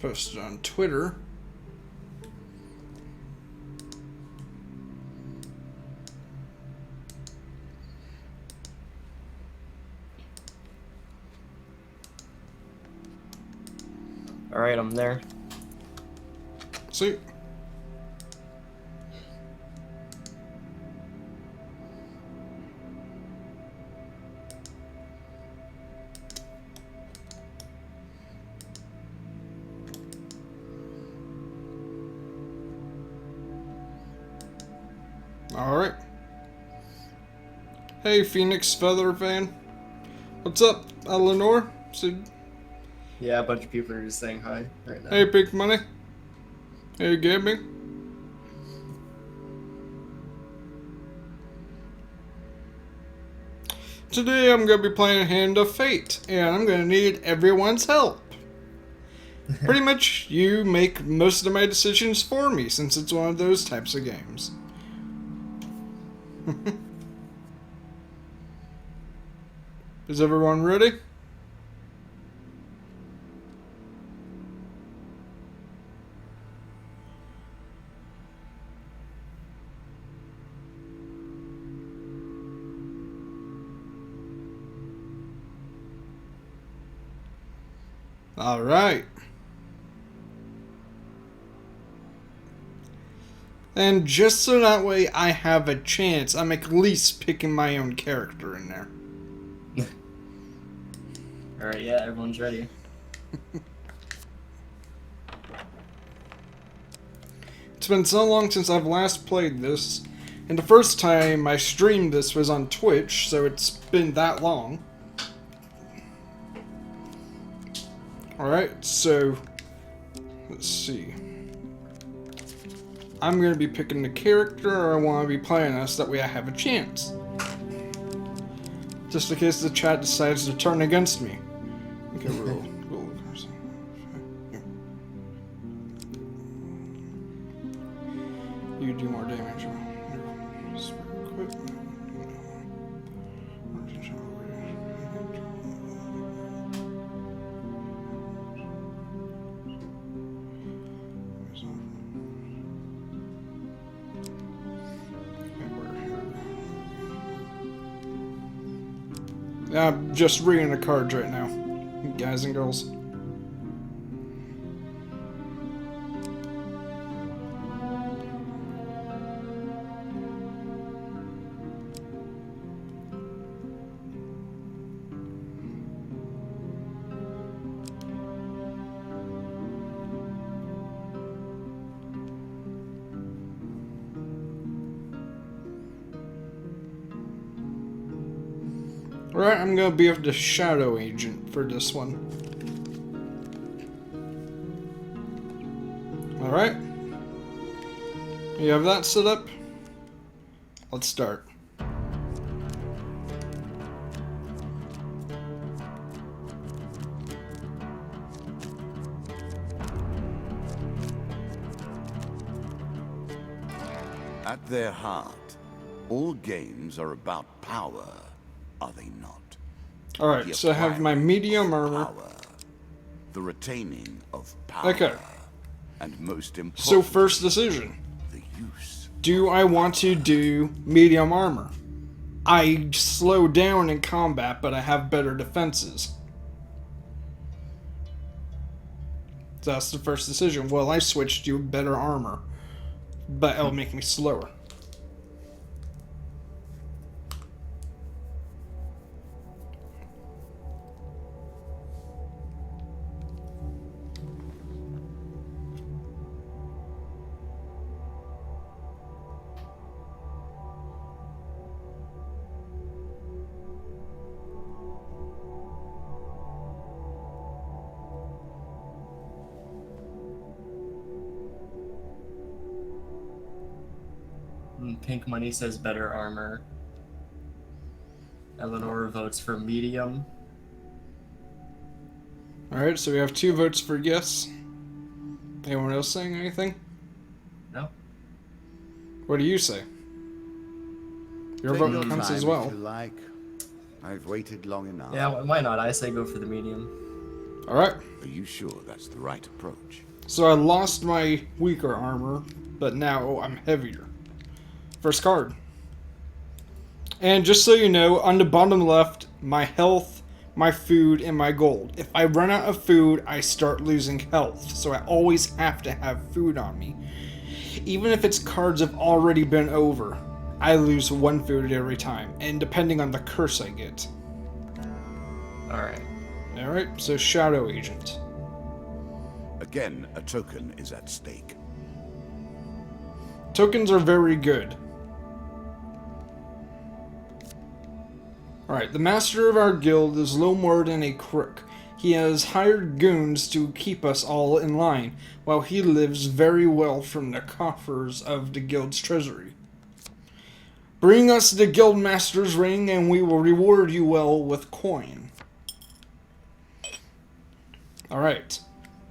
Posted on Twitter. Alright, I'm there. See? Alright. Hey, Phoenix Feather fan. What's up, Eleanor? Yeah, a bunch of people are just saying hi right now. Hey, Big Money. Hey, Gaming. Today I'm going to be playing Hand of Fate, and I'm going to need everyone's help. Pretty much, you make most of my decisions for me, since it's one of those types of games. Is everyone ready? Alright. And just so that way I have a chance, I'm at least picking my own character in there. Alright, yeah, everyone's ready. It's been so long since I've last played this, and the first time I streamed this was on Twitch, so it's been that long. Alright, so let's see. I'm going to be picking the character I want to be playing as, that way I have a chance. Just in case the chat decides to turn against me. Okay, roll. You do more damage. I'm just reading the cards right now, guys and girls. Alright, I'm gonna be the shadow agent for this one. Alright. You have that set up? Let's start. At their heart, all games are about power, are they not? Alright, so I have my medium armor. Power, the retaining of power. Okay. And most important, So first decision. the use. Do I want to do medium armor? I slow down in combat, but I have better defenses. So that's the first decision. Well, I switched to better armor, but it'll make me slower. Pink Money says better armor. Eleanor votes for medium. Alright, so we have 2 votes for yes. Anyone else saying anything? No. What do you say? Your Take vote your counts time as if well. you like. I've waited long enough. Yeah, why not? I say go for the medium. Alright. Are you sure that's the right approach? So I lost my weaker armor, but now I'm heavier. First card. And just so you know, on the bottom left, my health, my food, and my gold. If I run out of food, I start losing health. So I always have to have food on me. Even if its cards have already been over, I lose 1 food every time. And depending on the curse I get. Alright. Alright, so Shadow Agent. Again, a token is at stake. Tokens are very good. Alright, the master of our guild is little more than a crook. He has hired goons to keep us all in line, while he lives very well from the coffers of the guild's treasury. Bring us the guild master's ring, and we will reward you well with coin. Alright,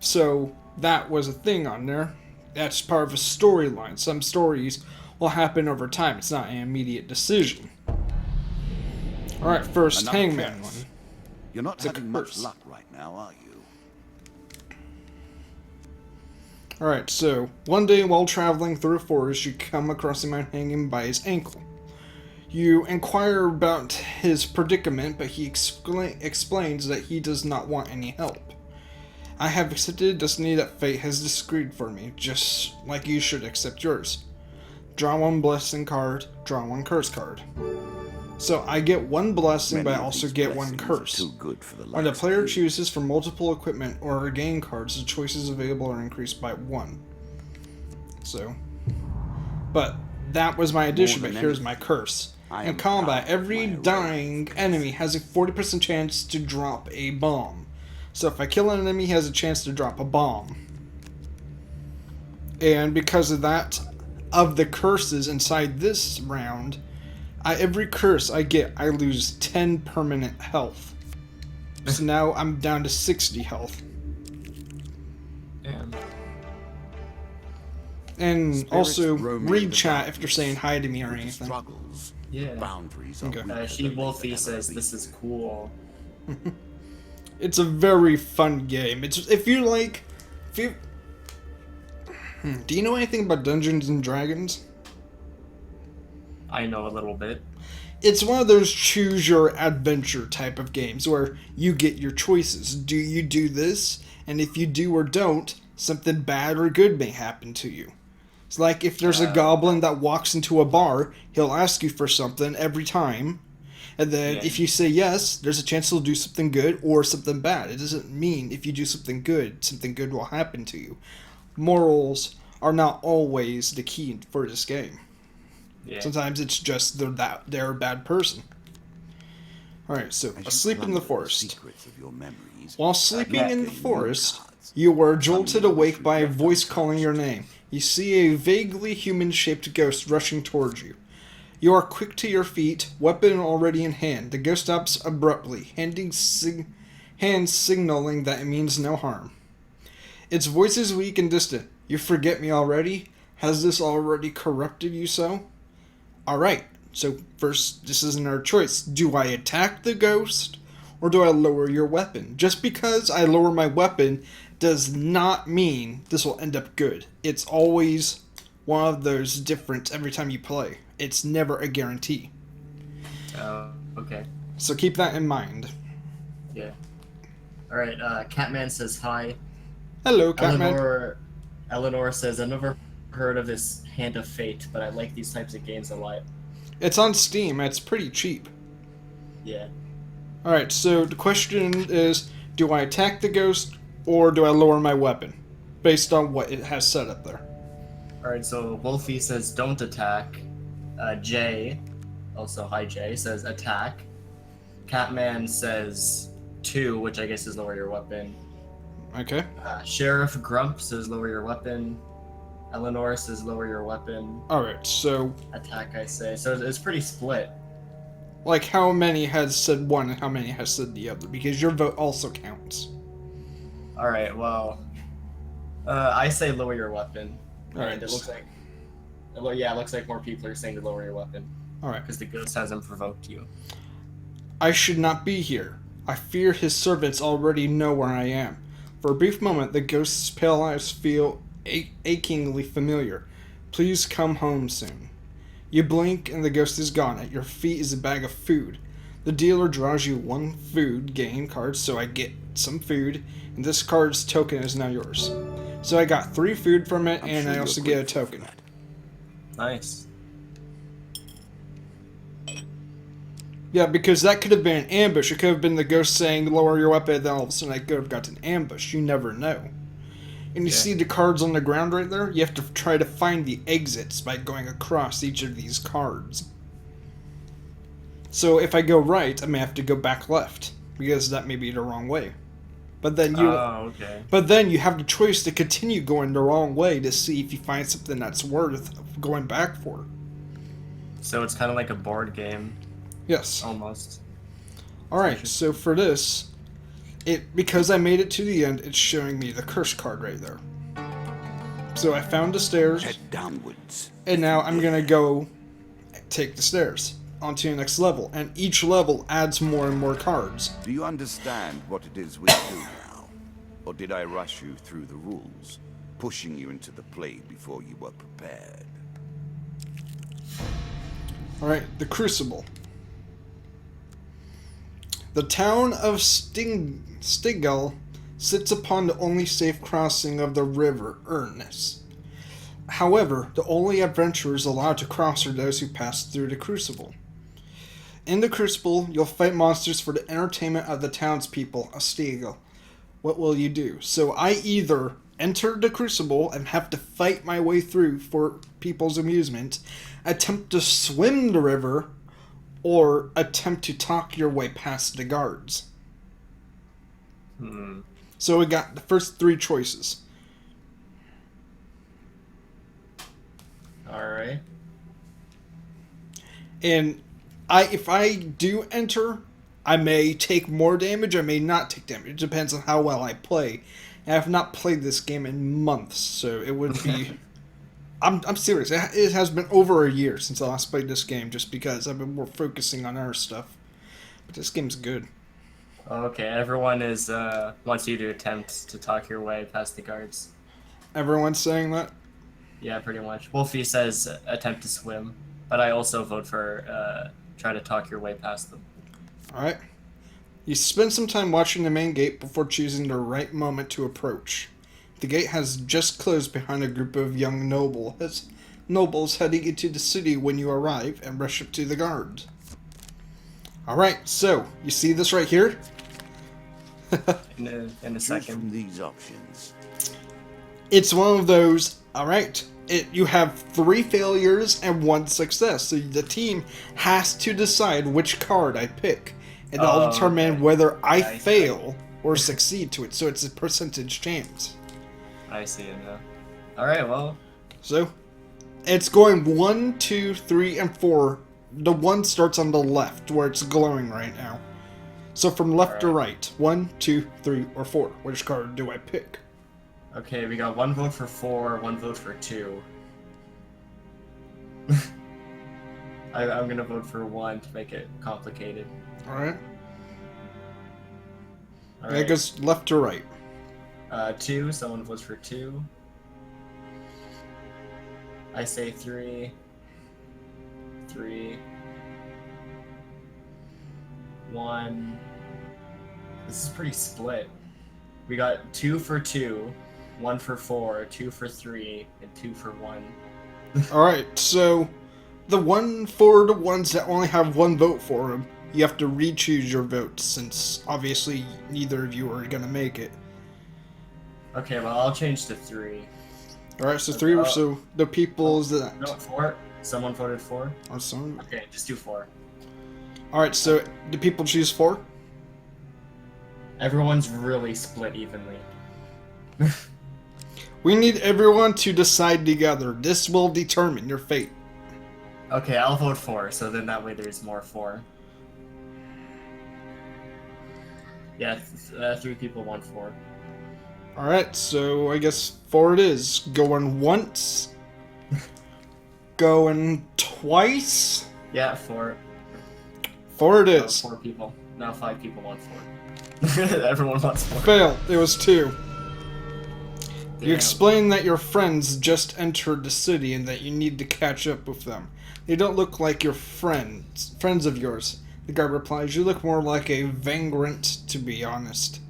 so that was a thing on there. That's part of a storyline. Some stories will happen over time. It's not an immediate decision. Alright, first Another Hangman curse. one. You're not It's a having much curse. luck right now, are you? Alright, so one day while traveling through a forest, you come across a man hanging by his ankle. You inquire about his predicament, but he explains that he does not want any help. I have accepted a destiny that fate has decreed for me, just like you should accept yours. Draw 1 blessing card, draw 1 curse card. So I get 1 blessing, Many but I of also these get 1 blessings are curse. Too good for the When the likes of player you. chooses from multiple equipment or game cards, the choices available are increased by 1. So, but that was my addition, but than here's anything, my curse. I In am combat, proud of every my dying enemy has a 40% chance to drop a bomb. So if I kill an enemy, he has a chance to drop a bomb. And because of that, of the curses inside this round, every curse I get, I lose 10 permanent health. So now I'm down to 60 health. Damn. And Spirits also, roaming read the chat if you're darkness saying hi to me or with the anything. Struggles. Yeah. Boundaries are Okay. weaker She than they Wolfie could ever says be. this is cool. It's a very fun game. It's if you like, if you. Do you know anything about Dungeons and Dragons? I know a little bit. It's one of those choose your adventure type of games where you get your choices. Do you do this? And if you do or don't, something bad or good may happen to you. It's like if there's a goblin that walks into a bar, he'll ask you for something every time. And then Yeah. if you say yes, there's a chance he'll do something good or something bad. It doesn't mean if you do something good will happen to you. Morals are not always the key for this game. Yeah. Sometimes it's just they're a bad person. Alright, so As you asleep in the plunder forest. secrets of your memories, While sleeping yeah. in the gain forest, new cards. you were jolted Some you awake wish by a you'd left voice calling your untouched. name. You see a vaguely human-shaped ghost rushing towards you. You are quick to your feet, weapon already in hand. The ghost stops abruptly, hands signaling that it means no harm. Its voice is weak and distant. You forget me already? Has this already corrupted you so? Alright, so first, this isn't our choice. Do I attack the ghost, or do I lower your weapon? Just because I lower my weapon does not mean this will end up good. It's always one of those different every time you play. It's never a guarantee. Okay. So keep that in mind. Yeah. Alright, Catman says hi. Hello, Catman. Eleanor says, I've never heard of this Hand of Fate, but I like these types of games a lot. It's on Steam. It's pretty cheap. Yeah. Alright, so the question is, do I attack the ghost, or do I lower my weapon? Based on what it has set up there. Alright, so Wolfie says don't attack. Jay, also hi Jay, says attack. Catman says 2, which I guess is lower your weapon. Okay. Sheriff Grump says lower your weapon. Eleanor says lower your weapon. Alright, so, Attack, I say. So it's pretty split. like, how many has said one and how many has said the other? Because your vote also counts. Alright, well, I say lower your weapon. Alright. And it looks like, it looks like more people are saying to lower your weapon. Alright. Because the ghost hasn't provoked you. I should not be here. I fear his servants already know where I am. For a brief moment, the ghost's pale eyes feel achingly familiar. Please come home soon. You blink and the ghost is gone. At your feet is a bag of food. The dealer draws you one food gain card, so I get some food, and this card's token is now yours. So I got 3 food from it, and I also get a token. Nice. Yeah, because that could have been an ambush. It could have been the ghost saying, lower your weapon, then all of a sudden I could have got an ambush. You never know. And you see the cards on the ground right there? You have to try to find the exits by going across each of these cards. So if I go right, I may have to go back left, because that may be the wrong way. But then you have the choice to continue going the wrong way to see if you find something that's worth going back for. So it's kind of like a board game. Yes. Almost. Alright, so for this, because I made it to the end, it's showing me the curse card right there. So I found the stairs. Head downwards. And now I'm going to go take the stairs onto the next level. And each level adds more and more cards. Do you understand what it is we do now? Or did I rush you through the rules, pushing you into the play before you were prepared? Alright, the crucible. The town of Stigel sits upon the only safe crossing of the river Ernest. However, the only adventurers allowed to cross are those who pass through the crucible. In the crucible, you'll fight monsters for the entertainment of the townspeople of Stigel. What will you do? So I either enter the crucible and have to fight my way through for people's amusement, attempt to swim the river, or attempt to talk your way past the guards. So we got the first 3 choices. Alright. And if I do enter, I may take more damage, I may not take damage. It depends on how well I play. And I've not played this game in months, so it would be... I'm serious. It has been over a year since I last played this game, just because I've been more focusing on other stuff. But this game's good. Okay, everyone is wants you to attempt to talk your way past the guards. Everyone's saying that? Yeah, pretty much. Wolfie says attempt to swim, but I also vote for try to talk your way past them. Alright. You spend some time watching the main gate before choosing the right moment to approach. The gate has just closed behind a group of young nobles heading into the city when you arrive and rush up to the guards. Alright, so, you see this right here? in a Choose second. from these options. It's one of those, alright, you have 3 failures and 1 success, so the team has to decide which card I pick, and that'll determine whether I fail or succeed to it, so it's a percentage chance. I see it now. Alright, well. So, it's going 1, 2, 3, and 4. The 1 starts on the left, where it's glowing right now. So from left to right, 1, 2, 3, or 4. Which card do I pick? Okay, we got 1 vote for 4, 1 vote for 2. I'm gonna vote for 1 to make it complicated. Alright. Alright. It goes left to right. 2, someone votes for 2. I say 3. 3. 1. This is pretty split. We got 2 for 2, 1 for 4, 2 for 3, and 2 for 1. Alright, so the 1 for the ones that only have 1 vote for them, you have to re-choose your votes, since obviously neither of you are gonna make it. Okay, well, I'll change to 3. Alright, so 3, so the people's that. No, 4. Someone voted 4. Or some. Okay, just do 4. Alright, so do people choose 4? Everyone's really split evenly. We need everyone to decide together. This will determine your fate. Okay, I'll vote 4, so then that way there's more 4. Yeah, 3 people want 4. Alright, so I guess 4 it is. Going once. Going twice. Yeah, 4. 4 it is. 4 people. Now 5 people want 4. Everyone wants 4. Fail. It was 2. You Damn. explain that your friends just entered the city and that you need to catch up with them. They don't look like your friends of yours. The guard replies, you look more like a vagrant, to be honest.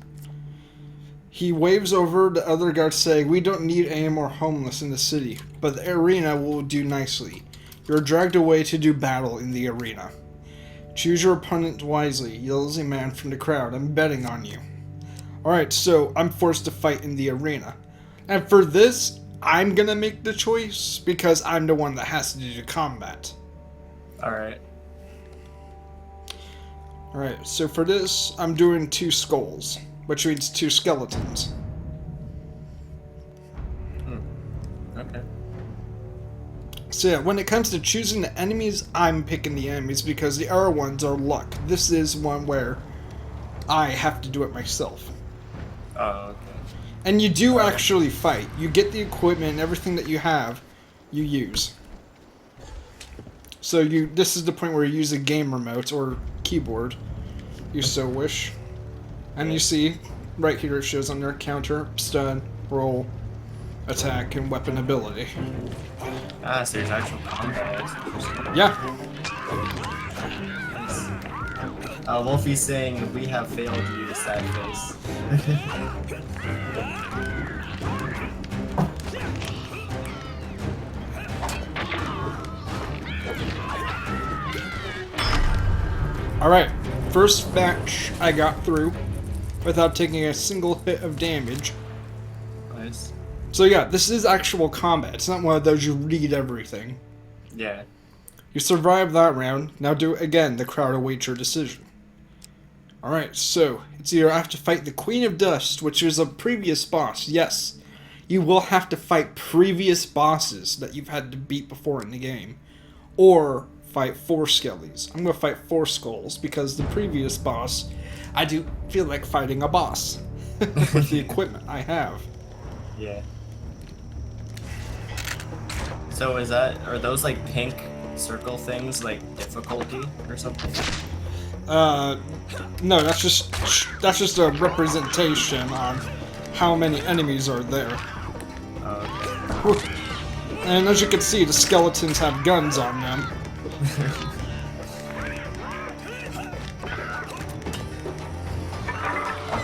He waves over the other guards saying, we don't need any more homeless in the city, but the arena will do nicely. You're dragged away to do battle in the arena. Choose your opponent wisely, yells a man from the crowd. I'm betting on you. Alright, so I'm forced to fight in the arena. And for this, I'm gonna make the choice because I'm the one that has to do the combat. Alright. Alright, so for this, I'm doing 2 skulls, which means 2 skeletons. Okay. So yeah, when it comes to choosing the enemies, I'm picking the enemies because the other ones are luck. This is one where I have to do it myself. Oh, okay. And you do actually fight. You get the equipment and everything that you have, you use. So this is the point where you use a game remote or keyboard, you so wish. And you see, right here it shows on their counter, stun, roll, attack, and weapon ability. Ah, so there's actual combat. Yeah. Wolfie's saying, we have failed you, sad face. Alright, first match I got through without taking a single hit of damage. Nice. So yeah, this is actual combat. It's not one of those you read everything. Yeah. You survived that round. Now do it again. The crowd awaits your decision. Alright, so it's either I have to fight the Queen of Dust, which is a previous boss. Yes, you will have to fight previous bosses that you've had to beat before in the game. Or fight 4 skellies. I'm going to fight 4 skulls because the previous boss, I do feel like fighting a boss with the equipment I have. Yeah. So are those like pink circle things like difficulty or something? No, that's just a representation on how many enemies are there. Okay. And as you can see, the skeletons have guns on them.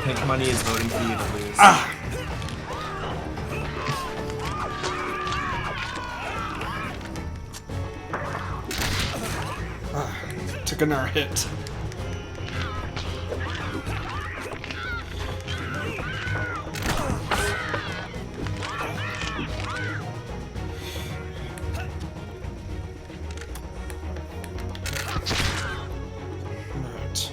Pink money is voting for you to lose. Ah! Took another hit. Right.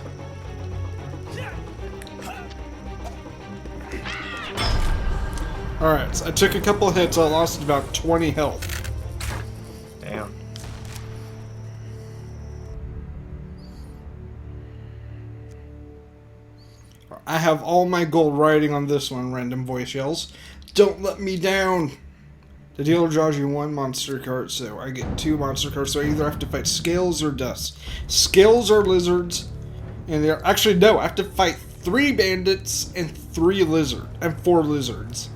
Alright, so I took a couple hits, I lost about 20 health. Damn. I have all my gold riding on this one, random voice yells. Don't let me down! The dealer draws you 1 monster card, so I get 2 monster cards, so I either have to fight scales or dust. Scales are lizards, and they're... Actually, no, I have to fight 3 bandits and 4 lizards.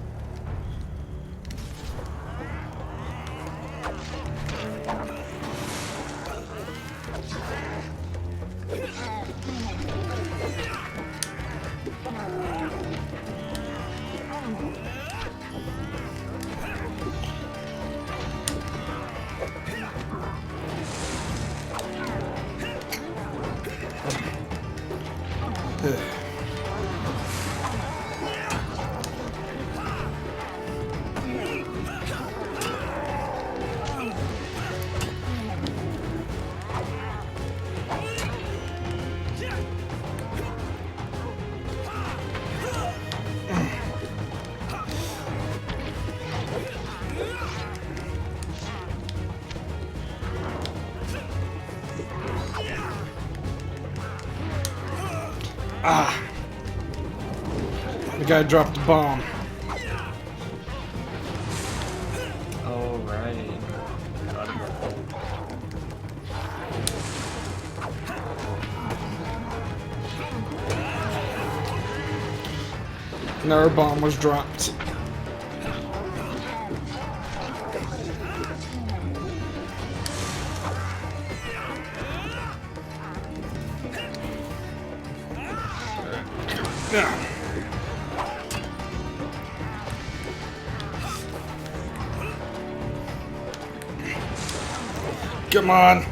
Ah! The guy dropped a bomb. Oh, right. Forgot about that. Another bomb was dropped. Yeah. Come on.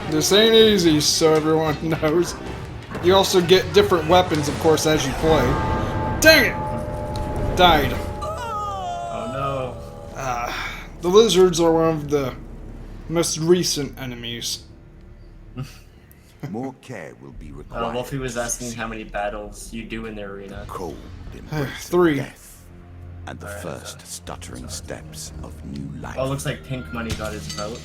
This ain't easy, so everyone knows. You also get different weapons, of course, as you play. Dang it! Died. Oh no. The lizards are one of the most recent enemies. More care will be required. Wolfie was asking how many battles you do in the arena. Cold embrace of 3. death, and the first stuttering steps of new life. Oh, looks like Pink Money got his vote.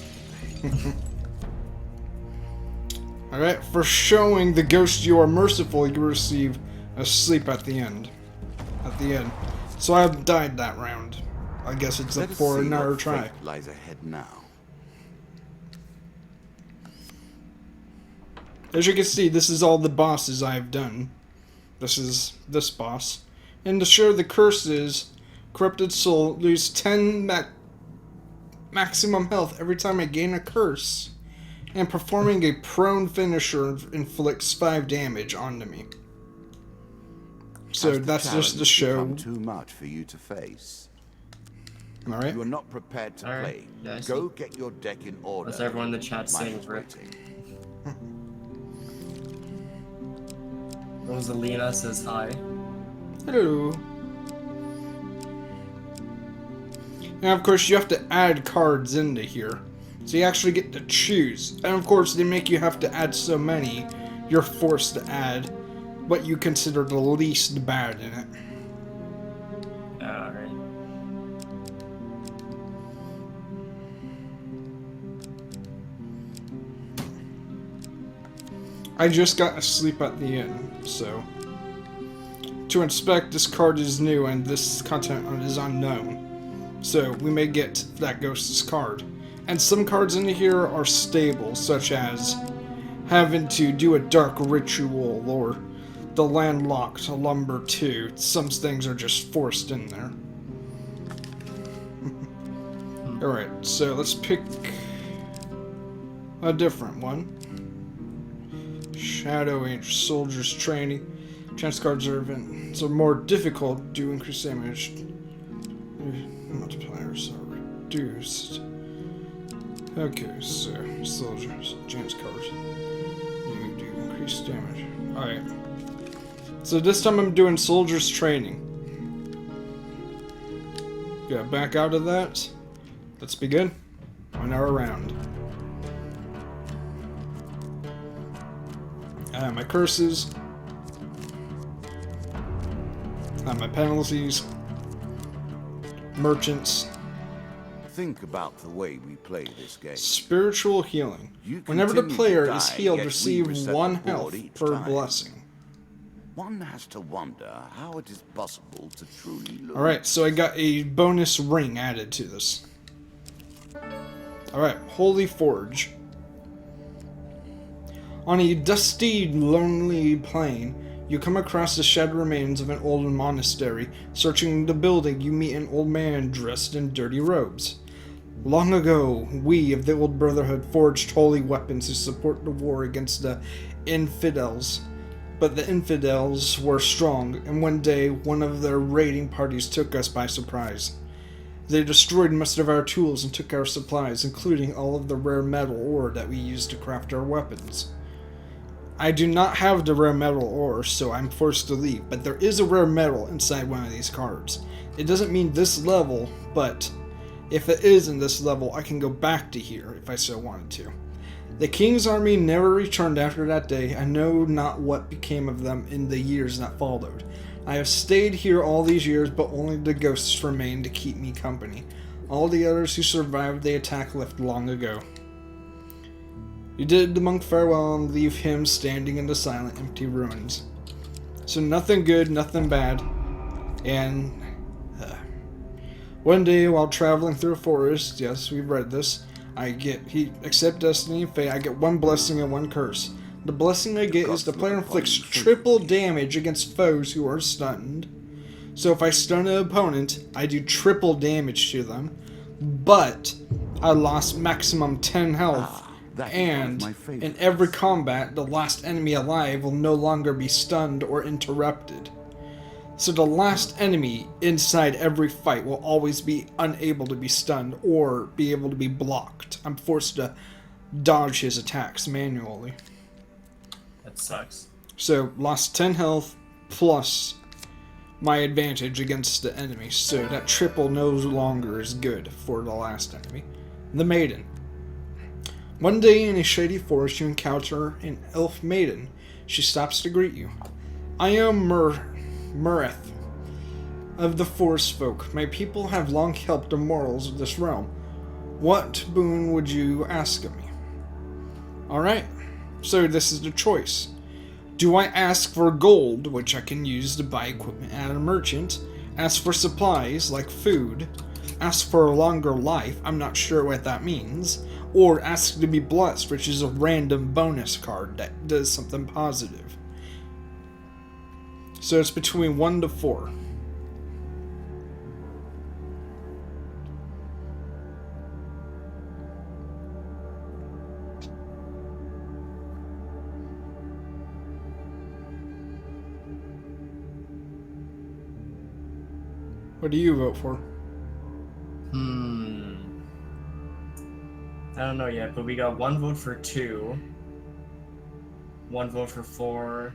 Alright, for showing the ghost you are merciful, you receive a sleep at the end. So I died that round. I guess it's up Let us for see another what try. fate lies ahead now. As you can see, this is all the bosses I've done. This is this boss. And to show the curses, Corrupted Soul lose 10 maximum health every time I gain a curse. And performing a prone finisher inflicts 5 damage onto me. So Has the that's just to challenge show. become too much for you to face. Alright. You are not prepared to Alright, play. yeah, I see. Go get your deck in order. What's everyone in the chat Mine saying, is Rick? waiting. Rosalina says hi. Hello. And of course you have to add cards into here. So you actually get to choose. And of course they make you have to add so many, you're forced to add what you consider the least bad in it. Alright. I just got a sleep at the end, so. To inspect, this card is new and this content is unknown. So we may get that ghost's card. And some cards in here are stable, such as having to do a dark ritual or the landlocked lumber 2. Some things are just forced in there. Alright, so let's pick a different one. Shadow Age Soldiers Training. Chance cards are more difficult, do increase damage. Multipliers are reduced. Okay, so soldiers, chance cards. You do increase damage. Alright. So this time I'm doing Soldiers Training. Got back out of that. Let's begin. 1 hour round. My curses. My penalties. Merchants. Think about the way we play this game. Spiritual healing. You Whenever the continue to player die, is healed, yet we receive reset 1 the board health each per time. blessing. One has to wonder how it is possible to truly lose. Alright, so I got a bonus ring added to this. Alright, Holy Forge. On a dusty, lonely plain, you come across the shattered remains of an old monastery. Searching the building, you meet an old man dressed in dirty robes. Long ago, we of the Old Brotherhood forged holy weapons to support the war against the infidels. But the infidels were strong, and one day, one of their raiding parties took us by surprise. They destroyed most of our tools and took our supplies, including all of the rare metal ore that we used to craft our weapons. I do not have the rare metal ore, so I'm forced to leave, but there is a rare metal inside one of these cards. It doesn't mean this level, but if it is in this level, I can go back to here if I so wanted to. The king's army never returned after that day. I know not what became of them in the years that followed. I have stayed here all these years, but only the ghosts remain to keep me company. All the others who survived the attack left long ago. You did the monk farewell and leave him standing in the silent, empty ruins. So nothing good, nothing bad. And one day while traveling through a forest, yes, we've read this, he accept destiny and fate, I get 1 blessing and 1 curse. The blessing I get is the player inflicts triple damage against foes who are stunned. So if I stun an opponent, I do triple damage to them, but I lost maximum 10 health, and in every combat, the last enemy alive will no longer be stunned or interrupted. So the last enemy inside every fight will always be unable to be stunned or be able to be blocked. I'm forced to dodge his attacks manually. That sucks. So, lost 10 health plus my advantage against the enemy. So that triple no longer is good for the last enemy. The Maiden. One day in a shady forest you encounter an elf maiden. She stops to greet you. I am Mureth of the Forest Folk. My people have long helped the mortals of this realm. What boon would you ask of me? Alright, so this is the choice. Do I ask for gold, which I can use to buy equipment at a merchant? Ask for supplies, like food? Ask for a longer life, I'm not sure what that means. Or ask to be blessed, which is a random bonus card that does something positive. So it's between 1 to 4. What do you vote for? I don't know yet, but we got 1 vote for 2, 1 vote for 4.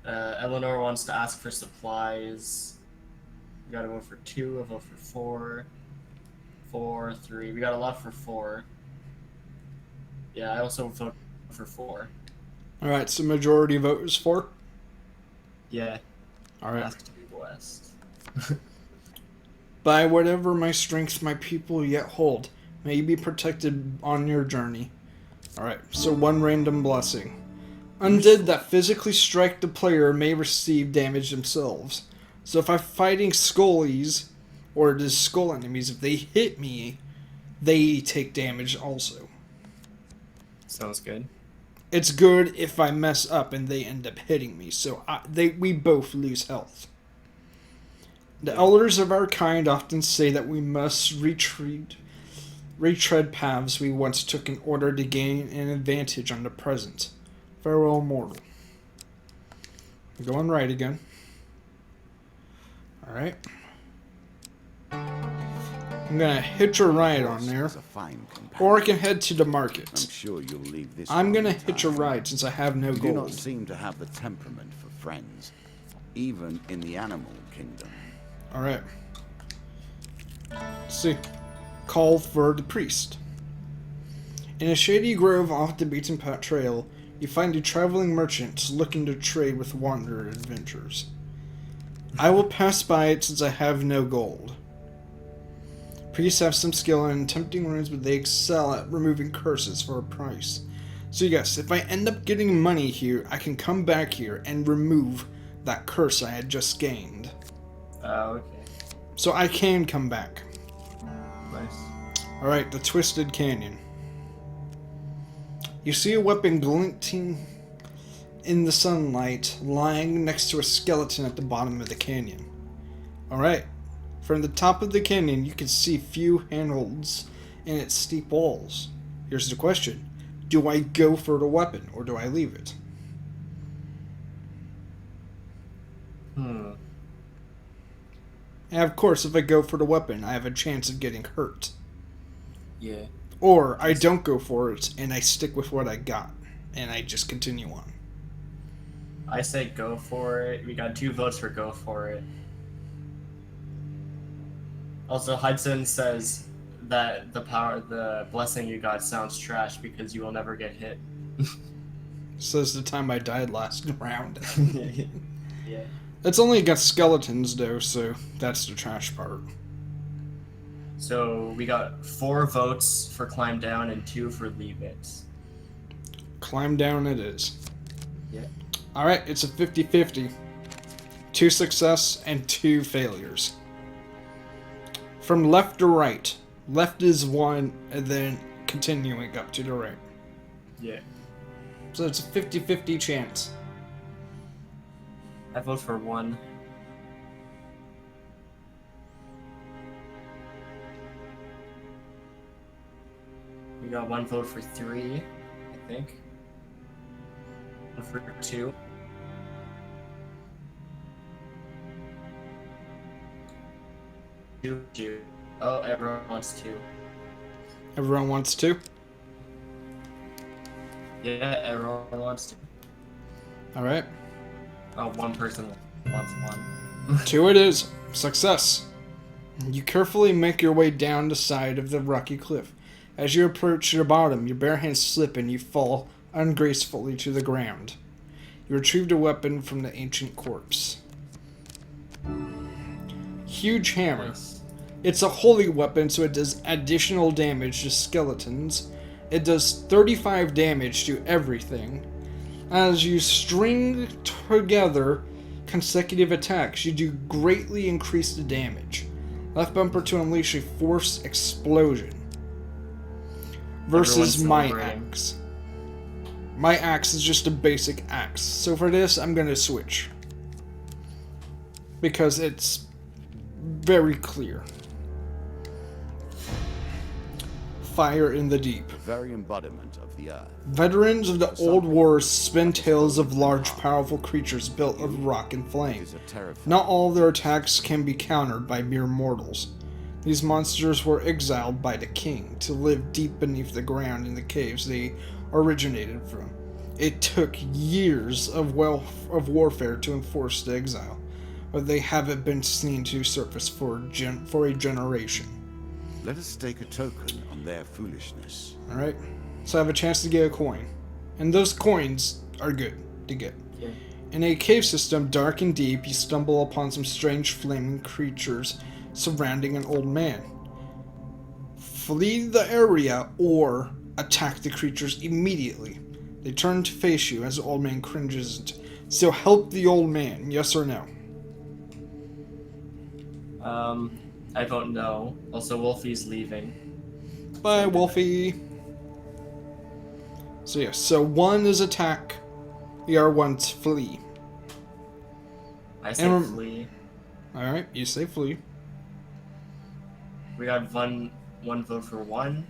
Eleanor wants to ask for supplies. We got a vote for 2, a vote for 4, 4, 3. We got a lot for 4. Yeah, I also vote for 4. Alright, so majority vote is 4? Yeah. Alright. Ask to be blessed. By whatever my strength my people yet hold, may you be protected on your journey. Alright, so 1 random blessing. Undead that physically strike the player may receive damage themselves. So if I'm fighting skullies, or the skull enemies, if they hit me, they take damage also. Sounds good. It's good if I mess up and they end up hitting me, so we both lose health. The elders of our kind often say that we must retread paths we once took in order to gain an advantage on the present. Farewell, mortal. I'm going right again. Alright. I'm gonna hitch a ride on there. Or I can head to the market. I'm sure you'll leave this. I'm gonna hitch a ride since I have no You do not gold. seem to have the temperament for friends, even in the animal kingdom. Alright. Let's see. Call for the priest. In a shady grove off the beaten path trail, you find a traveling merchant looking to trade with wanderer adventurers. I will pass by it since I have no gold. Priests have some skill in tempting runes, but they excel at removing curses for a price. So yes, if I end up getting money here, I can come back here and remove that curse I had just gained. Okay. So I can come back. Nice. Alright, the Twisted Canyon. You see a weapon glinting in the sunlight, lying next to a skeleton at the bottom of the canyon. Alright, from the top of the canyon you can see few handholds in its steep walls. Here's the question. Do I go for the weapon, or do I leave it? And of course, if I go for the weapon, I have a chance of getting hurt. Yeah. Or I don't go for it, and I stick with what I got, and I just continue on. I say go for it. We got 2 votes for go for it. Also, Hudson says that the blessing you got sounds trash because you will never get hit. Says the time I died last round. Yeah. It's only against skeletons, though, so that's the trash part. So we got 4 votes for climb down and 2 for leave it. Climb down it is. Yeah. Alright, it's a 50-50. 2 success and 2 failures. From left to right. Left is 1, and then continuing up to the right. Yeah. So it's a 50-50 chance. I vote for 1. We got 1 vote for 3, I think. 1 for 2. Two. Oh, everyone wants 2. Everyone wants to? Yeah, everyone wants 2. Alright. Oh, one person wants 1. 2 it is. Success. You carefully make your way down the side of the rocky cliff. As you approach the bottom, your bare hands slip and you fall ungracefully to the ground. You retrieved a weapon from the ancient corpse. Huge hammer. Nice. It's a holy weapon, so it does additional damage to skeletons. It does 35 damage to everything. As you string together consecutive attacks, you do greatly increase the damage. Left bumper to unleash a force explosion. Versus Everyone's my celebrating. axe. My axe is just a basic axe. So for this, I'm going to switch. Because it's very clear. Fire in the deep. The very embodiment of the earth. Veterans of the old wars spin tales of large, powerful creatures built of rock and It flame. is a terrifying. Not all their attacks can be countered by mere mortals. These monsters were exiled by the king to live deep beneath the ground in the caves they originated from. It took years of warfare to enforce the exile, but they haven't been seen to surface for a generation. Let us stake a token on their foolishness. Alright? So I have a chance to get a coin. And those coins are good to get. Yeah. In a cave system, dark and deep, you stumble upon some strange flaming creatures surrounding an old man. Flee the area or attack the creatures immediately. They turn to face you as the old man cringes. So help the old man, yes or no? I vote no. Also, Wolfie's leaving. Bye, Wolfie. So yes, so 1 is attack, the other 1's flee. I say And flee. Alright, you say flee. We got one vote for 1.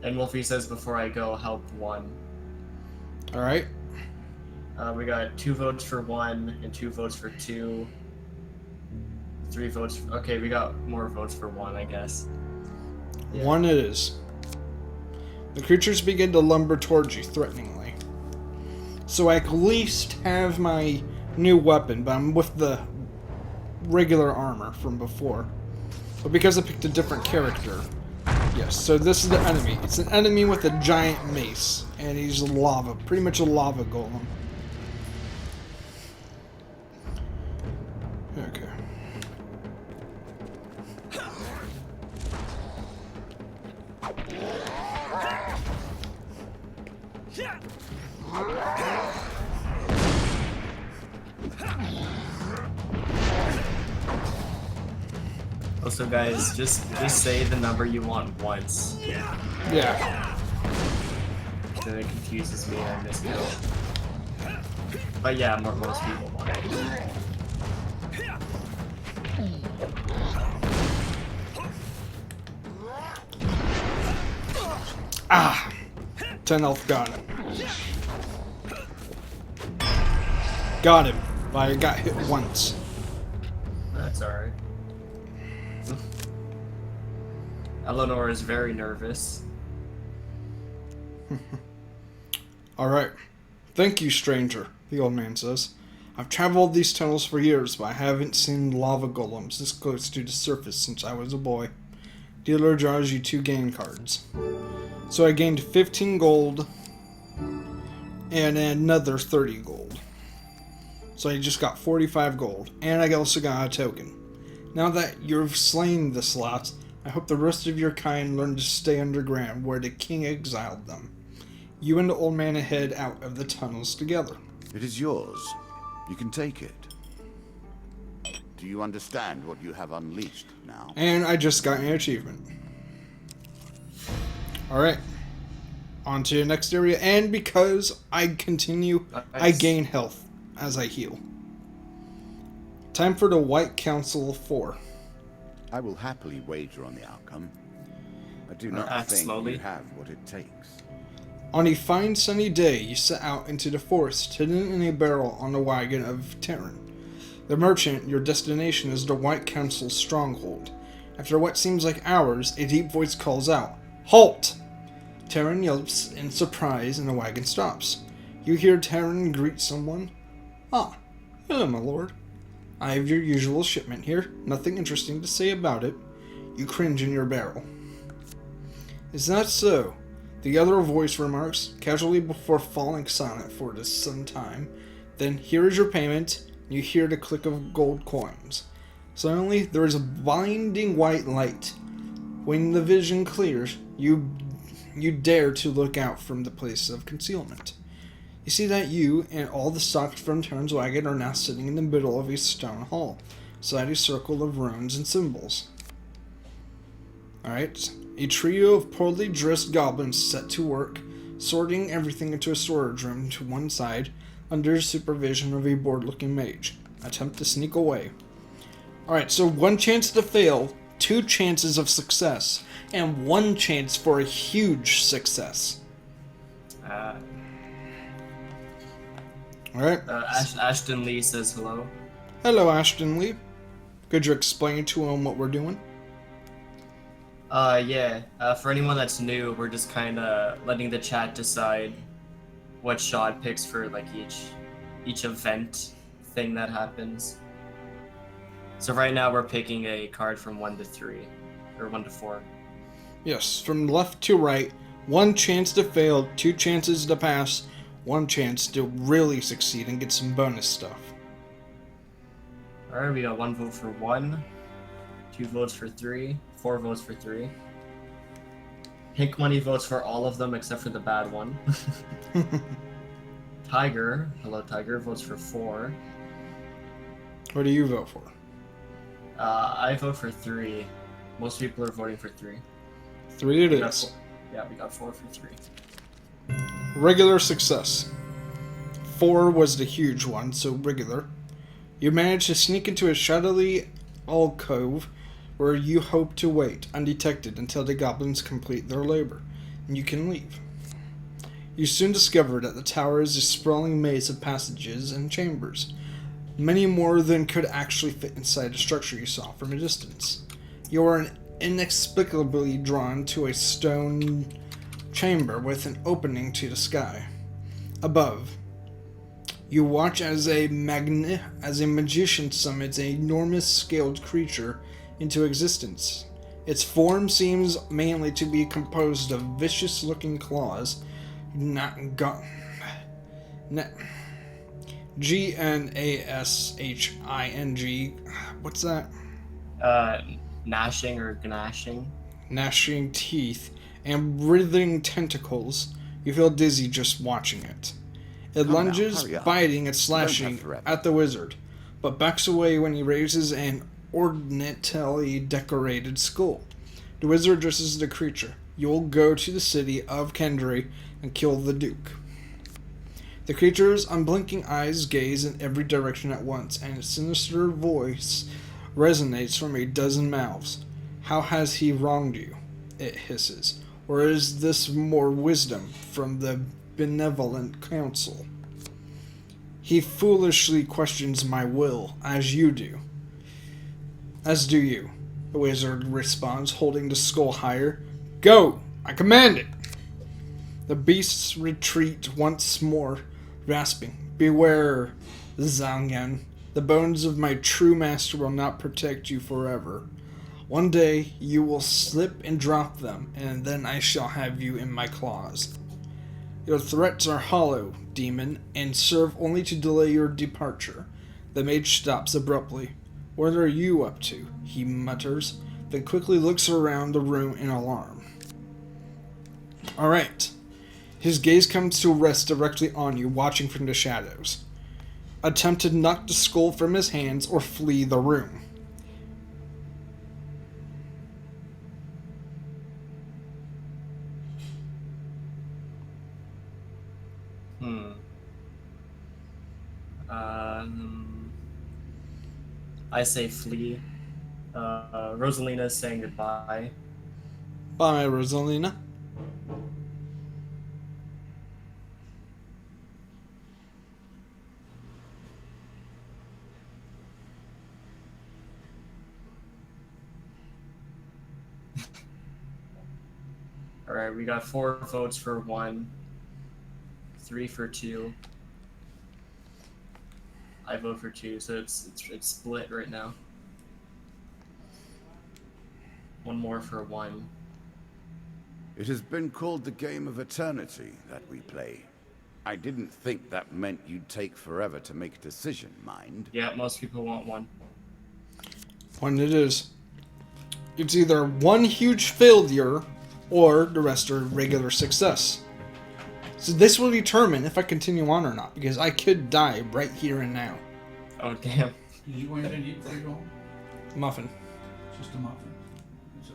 And Wolfie says before I go, help 1. Alright. We got 2 votes for 1 and 2 votes for 2. 3 votes. Okay, we got more votes for 1, I guess. Yeah. 1 it is. The creatures begin to lumber towards you threateningly. So I at least have my new weapon, but I'm with the regular armor from before. But because I picked a different character, yes, so this is the enemy. It's an enemy with a giant mace, and he's lava, pretty much a lava golem. Okay. Also, guys, just say the number you want once. Yeah. Then it confuses me and I miscount. But yeah, most people want it. Ah! 10 health gone. Got him. But I got hit once. That's alright. Eleanor is very nervous. Alright. Thank you, stranger, the old man says. I've traveled these tunnels for years, but I haven't seen lava golems this close to the surface since I was a boy. Dealer draws you 2 game cards. So I gained 15 gold and another 30 gold. So I just got 45 gold, and I also got a token. Now that you've slain the slots, I hope the rest of your kind learn to stay underground where the king exiled them. You and the old man head out of the tunnels together. It is yours. You can take it. Do you understand what you have unleashed now? And I just got an achievement. Alright. On to the next area. And because I continue, I gain health as I heal. Time for the White Council of 4. I will happily wager on the outcome. I do not Act think slowly. you have what it takes. On a fine sunny day, you set out into the forest, hidden in a barrel on the wagon of Terran. The merchant, your destination is the White Council's stronghold. After what seems like hours, a deep voice calls out, "Halt!" Terran yelps in surprise and the wagon stops. You hear Terran greet someone. "Ah, hello, my lord. I have your usual shipment here. Nothing interesting to say about it." You cringe in your barrel. "Is that so?" The other voice remarks, casually before falling silent for some time. Then, "Here is your payment." You hear the click of gold coins. Suddenly, there is a blinding white light. When the vision clears, you dare to look out from the place of concealment. You see that you and all the stock from Terran's wagon are now sitting in the middle of a stone hall, beside a circle of runes and symbols. Alright, a trio of poorly dressed goblins set to work, sorting everything into a storage room to one side, under the supervision of a bored-looking mage. Attempt to sneak away. Alright, so 1 chance to fail, 2 chances of success, and 1 chance for a huge success. Alright. Ashton Lee says hello. Hello, Ashton Lee. Could you explain to him what we're doing? Yeah. For anyone that's new, we're just kind of letting the chat decide what Shad picks for like each event thing that happens. So right now we're picking a card from 1 to 3, or 1 to 4. Yes, from left to right, 1 chance to fail, 2 chances to pass, 1 chance to really succeed and get some bonus stuff. Alright, we got 1 vote for 1, 2 votes for 3, 4 votes for 3. Pink Money votes for all of them except for the bad one. Tiger, hello Tiger, votes for 4. What do you vote for? I vote for 3. Most people are voting for 3. 3 it We got is. 4. Yeah, we got 4 for 3. Regular success. 4 was the huge one, so regular. You managed to sneak into a shadowy alcove where you hope to wait undetected until the goblins complete their labor, and you can leave. You soon discover that the tower is a sprawling maze of passages and chambers, many more than could actually fit inside the structure you saw from a distance. You are inexplicably drawn to a stone chamber with an opening to the sky. Above, you watch as a magician summons an enormous scaled creature into existence. Its form seems mainly to be composed of vicious-looking claws, Gnashing. What's that? Gnashing or gnashing. Gnashing teeth and writhing tentacles. You feel dizzy just watching it. It Come now, lunges, hurry up. biting and You don't slashing have forever. at the wizard, but backs away when he raises an ornately decorated skull. The wizard addresses the creature. You'll go to the city of Kendry and kill the Duke. The creature's unblinking eyes gaze in every direction at once, and its sinister voice resonates from a dozen mouths. How has he wronged you? It hisses. Or is this more wisdom from the benevolent council? He foolishly questions my will, as you do. As do you, the wizard responds, holding the skull higher. Go! I command it! The beasts retreat once more, rasping. Beware, Zhangyan. The bones of my true master will not protect you forever. One day you will slip and drop them, and then I shall have you in my claws. Your threats are hollow, demon, and serve only to delay your departure. The mage stops abruptly. What are you up to? He mutters, then quickly looks around the room in alarm. Alright. His gaze comes to rest directly on you, watching from the shadows. attempt to knock the skull from his hands, or flee the room. I say flee. Rosalina's saying goodbye. Bye, Rosalina. Alright, we got 4 votes for 1, 3 for 2. I vote for 2, so it's split right now. 1 more for 1. It has been called the game of eternity that we play. I didn't think that meant you'd take forever to make a decision, mind. Yeah, most people want 1. When it is. It's either one huge failure, or the rest are regular success. So this will determine if I continue on or not, because I could die right here and now. Oh, damn. Did you go ahead and eat before you go home? Muffin. Just a muffin. So,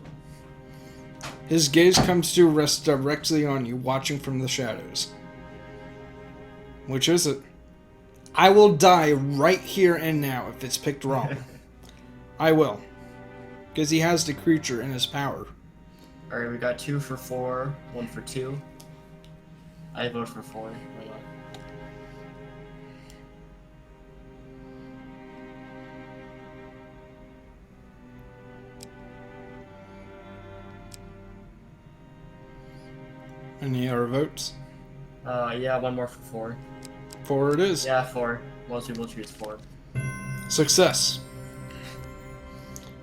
His gaze comes to rest directly on you, watching from the shadows. Which is it? I will die right here and now if it's picked wrong. I will. Because he has the creature in his power. Alright, we got 2 for 4, 1 for 2. I vote for 4. Why not? Any other votes? Yeah, 1 more for 4. 4 it is. Yeah, 4. Most people choose 4. Success.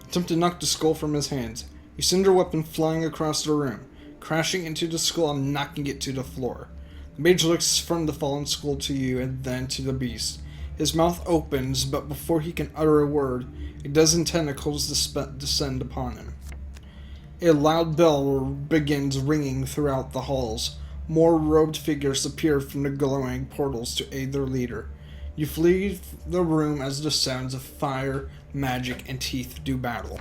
Attempt to knock the skull from his hands. You send your weapon flying across the room, crashing into the skull and knocking it to the floor. The mage looks from the fallen skull to you and then to the beast. His mouth opens, but before he can utter a word, a dozen tentacles descend upon him. A loud bell begins ringing throughout the halls. More robed figures appear from the glowing portals to aid their leader. You flee the room as the sounds of fire, magic, and teeth do battle.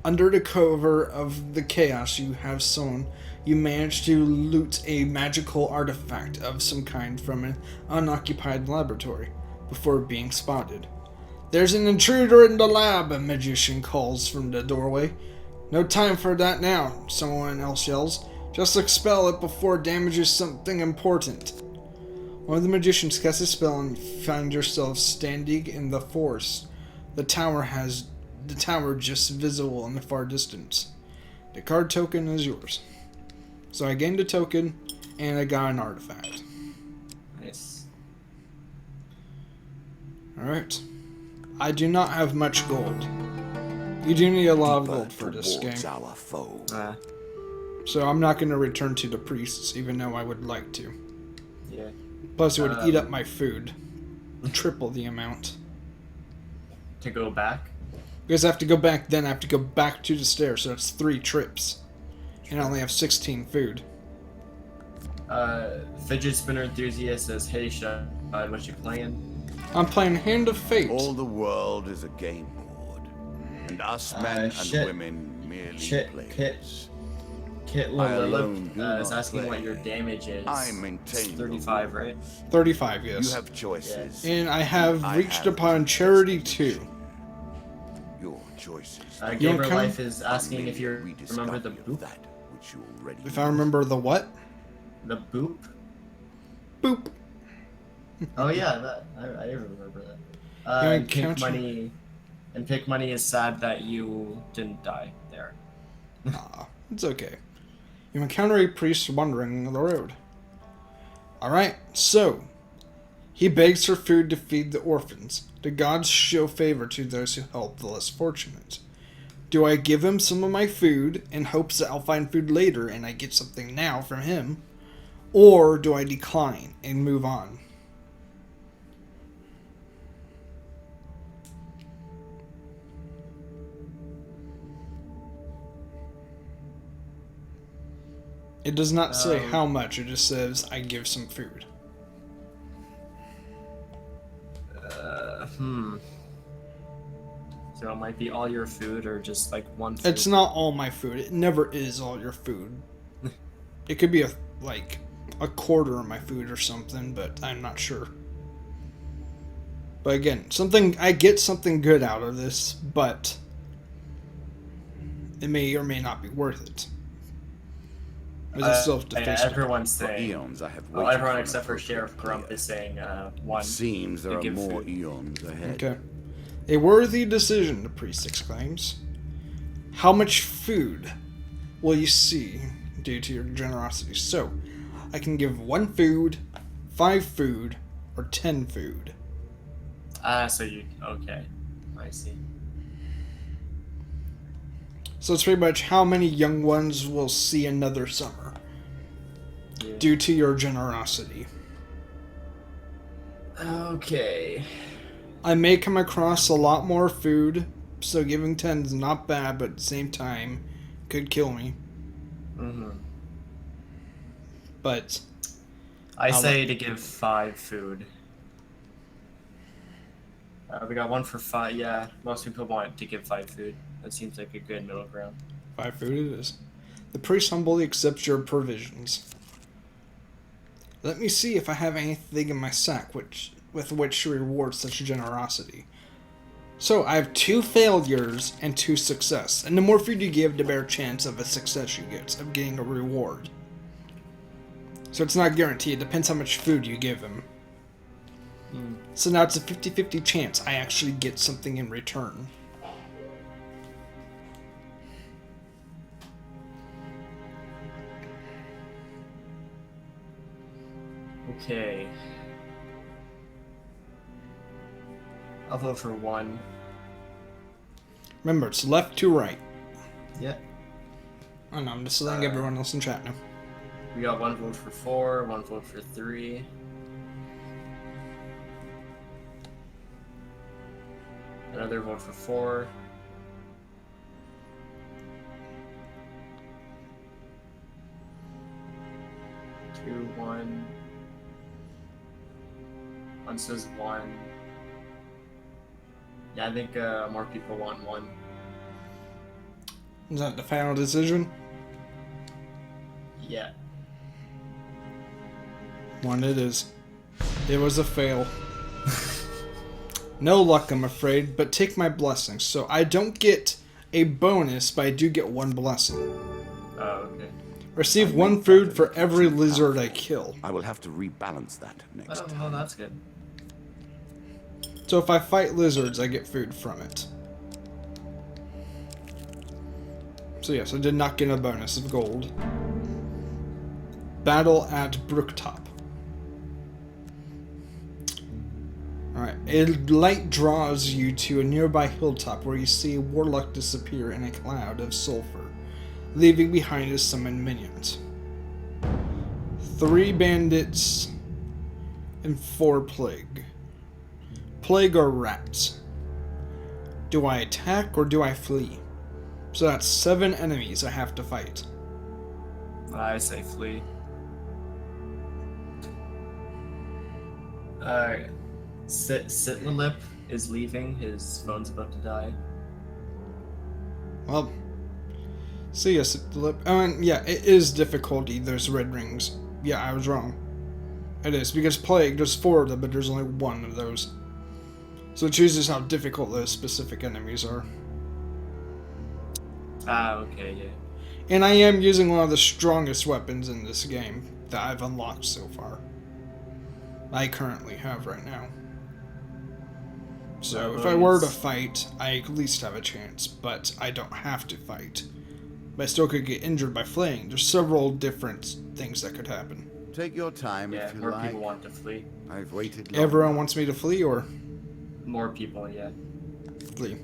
Under the cover of the chaos you have sown, you manage to loot a magical artifact of some kind from an unoccupied laboratory, before being spotted. "There's an intruder in the lab," a magician calls from the doorway. "No time for that now," someone else yells. "Just expel it before it damages something important." One of the magicians casts a spell and you find yourself standing in the forest. The tower just visible in the far distance. The card token is yours. So I gained a token, and I got an artifact. Nice. Alright. I do not have much gold. You do need a lot of Deeper gold for this game. towards our foe. So I'm not going to return to the priests, even though I would like to. Yeah. Plus it would eat up my food. Triple the amount. To go back? Because I have to go back, then I have to go back to the stairs, so it's 3 trips. And I only have 16 food. Fidget Spinner Enthusiast says, "Hey, Shad, what you playing?" I'm playing Hand of Fate. All the world is a game board, and us men shit. and women merely Shit, players. Kit I alone Lilith do is not asking play. what your damage is. I It's maintain the 35, right? rules. 35, yes. You have choices. And I have I reached have upon Charity 2. destination. Your choices. You Gamer wanna come? Life is asking if you Rediscovery remember the of boop. that which you already If I remember the what? The boop? Boop. Oh yeah, that I remember that. You And Pink encounter- Money, and Pink Money is sad that you didn't die there. It's okay. You encounter a priest wandering the road. Alright, so. He begs for food to feed the orphans. The gods show favor to those who help the less fortunate. Do I give him some of my food in hopes that I'll find food later and I get something now from him? Or do I decline and move on? It does not say how much, it just says I give some food. So it might be all your food or just like one food. It's not all my food. It never is all your food. It could be like a quarter of my food or something, but I'm not sure. But again, I get something good out of this, but it may or may not be worth it. It's everyone's For saying. eons I have Well, waited everyone for an except for appropriate Sheriff Grump player. is saying 1. It seems there to are give more food. eons ahead. Okay. A worthy decision, the priest exclaims. How much food will you see due to your generosity? So, I can give 1 food, 5 food, or 10 food. So you... Okay. I see. So it's pretty much how many young ones will see another summer Yeah. due to your generosity. Okay. I may come across a lot more food, so giving 10 is not bad, but at the same time, could kill me. Mm-hmm. But I I'll say to give 5 food. We got 1 for 5. Yeah, most people want to give 5 food. That seems like a good middle ground. 5 food it is. The priest humbly accepts your provisions. Let me see if I have anything in my sack with which to reward such generosity. So, I have 2 failures and 2 success. And the more food you give, the better chance of a success you get, of getting a reward. So it's not guaranteed, it depends how much food you give him. So now it's a 50-50 chance I actually get something in return. Okay. I'll vote for 1. Remember, it's left to right. Yeah. Oh no, I'm just letting everyone else in chat now. We got 1 vote for 4, 1 vote for 3. Another vote for 4. Two, 1. 1 says 1. Yeah, I think more people want 1. Is that the final decision? Yeah. 1 it is. It was a fail. No luck, I'm afraid, but take my blessings. So I don't get a bonus, but I do get 1 blessing. Oh, okay. Receive 1 food for every lizard I kill. I will have to rebalance that next Oh, time. well, that's good. So if I fight lizards, I get food from it. So yes, I did not get a bonus of gold. Battle at Brooktop. Alright, a light draws you to a nearby hilltop where you see a warlock disappear in a cloud of sulfur, leaving behind his summoned minions. 3 bandits and 4 plague. Plague or rats. Do I attack or do I flee? So that's 7 enemies I have to fight. I say flee. Sitlelip is leaving. His phone's about to die. Well, see ya, Sitlip. Yeah, it is difficulty, those red rings. Yeah, I was wrong. It is, because Plague, there's 4 of them, but there's only 1 of those. So it chooses how difficult those specific enemies are. Ah, okay, yeah. And I am using one of the strongest weapons in this game that I've unlocked so far. I currently have right now. So if I were to fight, I at least have a chance, but I don't have to fight. But I still could get injured by fleeing. There's several different things that could happen. Take your time Yeah, if you more like. people want to flee. I've waited long Everyone enough. wants me to flee or More people, yeah. flee.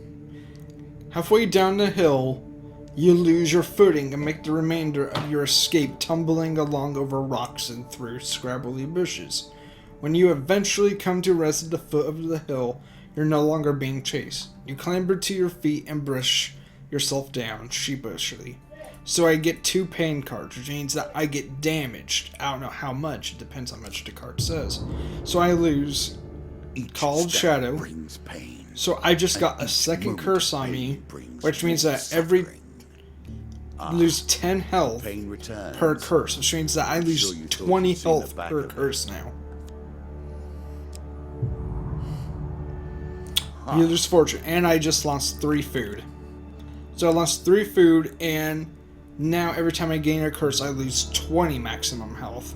Halfway down the hill, you lose your footing and make the remainder of your escape tumbling along over rocks and through scrabbly bushes. When you eventually come to rest at the foot of the hill, you're no longer being chased. You clamber to your feet and brush yourself down sheepishly. So I get 2 pain cards, which means that I get damaged. I don't know how much, it depends how much the card says. So I lose Each Called step Shadow. brings pain. So I just got a Each second moment curse of on me, pain brings which means more that every suffering. lose 10 health Pain returns. per curse, which means that I I'm lose sure you thought 20 you'd seen the health back per of it. curse now. Huh. You lose fortune, and I just lost 3 food. So I lost 3 food, and now every time I gain a curse, I lose 20 maximum health.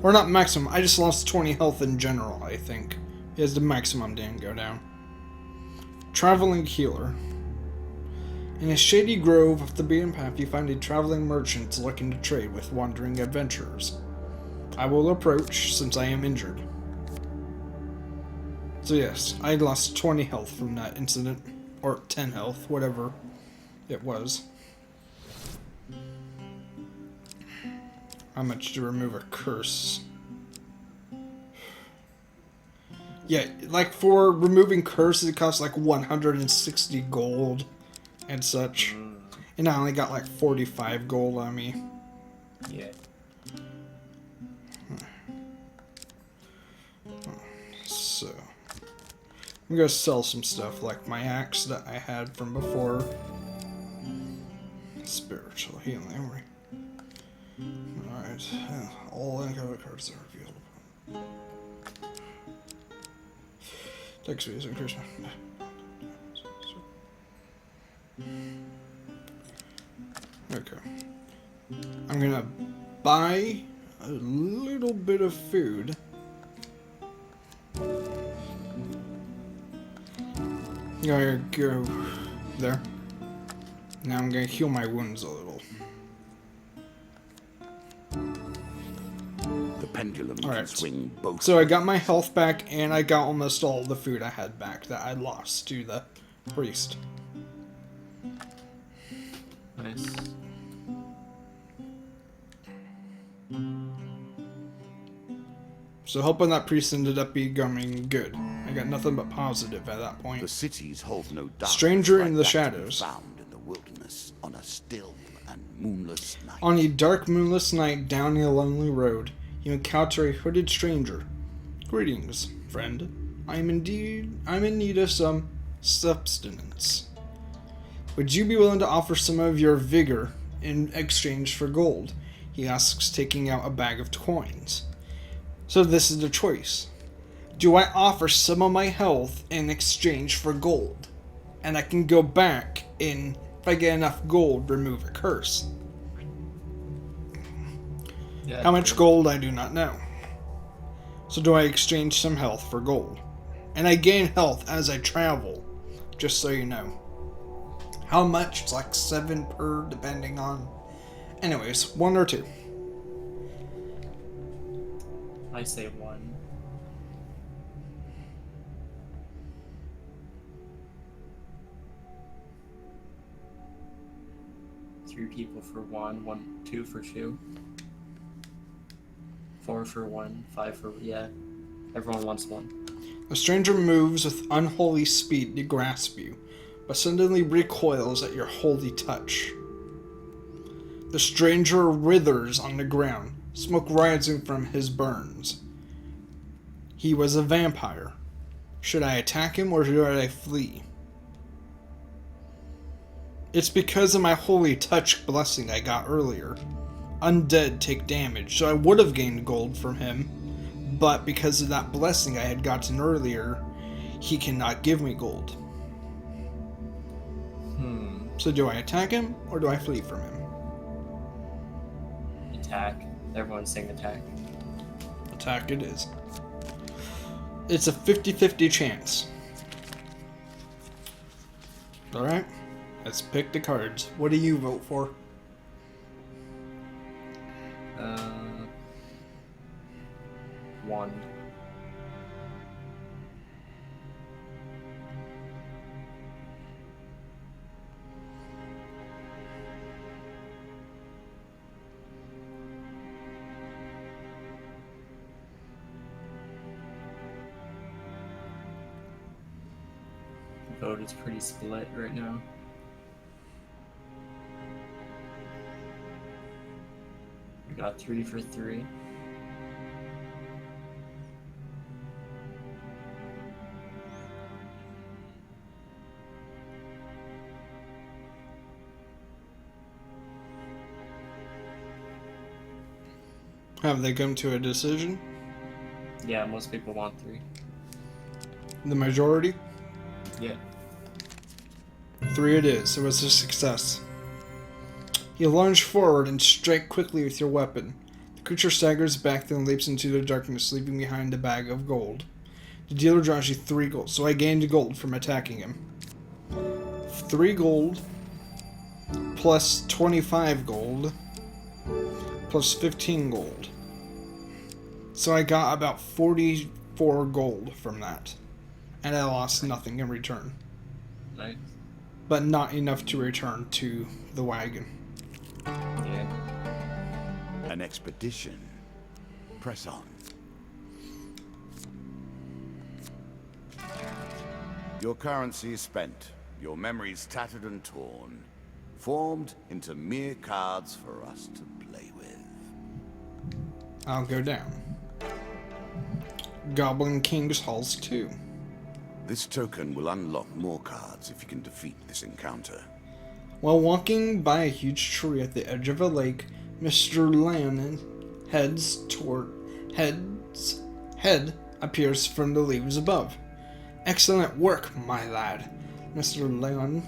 Or not maximum, I just lost 20 health in general, I think. Because the maximum didn't go down. Traveling healer. In a shady grove off the beaten path, you find a traveling merchant looking to trade with wandering adventurers. I will approach, since I am injured. So yes, I lost 20 health from that incident. Or 10 health, whatever it was. How much to remove a curse? Yeah, like for removing curses, it costs like 160 gold and such. And I only got like 45 gold on me. Yeah. So, I'm gonna sell some stuff like my axe that I had from before. Spiritual healing. Alright, all uncovered cards are revealed. Text fees increase. Okay. I'm gonna buy a little bit of food. I'm gonna go there. Now I'm gonna heal my wounds a little. The pendulum All can right. swing both. So I got my health back, and I got almost all the food I had back that I lost to the priest. Nice. So hoping that priest ended up becoming good. I got nothing but positive at that The point. cities hold no darkness Stranger like in the that to be shadows. found in the wilderness on a still and moonless night. On a dark, moonless night down a lonely road, you encounter a hooded stranger. Greetings, friend. I'm in need of some substance. Would you be willing to offer some of your vigor in exchange for gold? He asks, taking out a bag of coins. So this is the choice. Do I offer some of my health in exchange for gold? And I can go back and, if I get enough gold, remove a curse. Yeah. How much gold, I do not know. So do I exchange some health for gold? And I gain health as I travel, just so you know. How much? It's like 7 per, depending on... Anyways, 1 or 2. I say 1. Three people for 1, 2 for 2. 4 for 1, 5 for... yeah. Everyone wants 1. A stranger moves with unholy speed to grasp you, but suddenly recoils at your holy touch. The stranger withers on the ground, smoke rising from his burns. He was a vampire. Should I attack him or should I flee? It's because of my holy touch blessing I got earlier. Undead take damage, so I would have gained gold from him, but because of that blessing I had gotten earlier, he cannot give me gold. So do I attack him or do I flee from him? Attack. Everyone's saying attack. Attack it is. It's a 50-50 chance. Alright, let's pick the cards. What do you vote for? 1. The vote is pretty split right now. We got 3 for 3. Have they come to a decision? Yeah, most people want 3. The majority? Yeah. 3 it is. It was a success. You lunge forward and strike quickly with your weapon. The creature staggers back, then leaps into the darkness, leaving behind a bag of gold. The dealer draws you 3 gold, so I gained gold from attacking him. 3 gold, plus 25 gold, plus 15 gold. So I got about 44 gold from that. And I lost nothing in return. Nice. But not enough to return to the wagon. Yeah. An expedition. Press on. Your currency is spent, your memories tattered and torn, formed into mere cards for us to play with. I'll go down. Goblin King's Halls 2. This token will unlock more cards if you can defeat this encounter. While walking by a huge tree at the edge of a lake, Mr. Lyon head appears from the leaves above. Excellent work, my lad, Mr. Lyon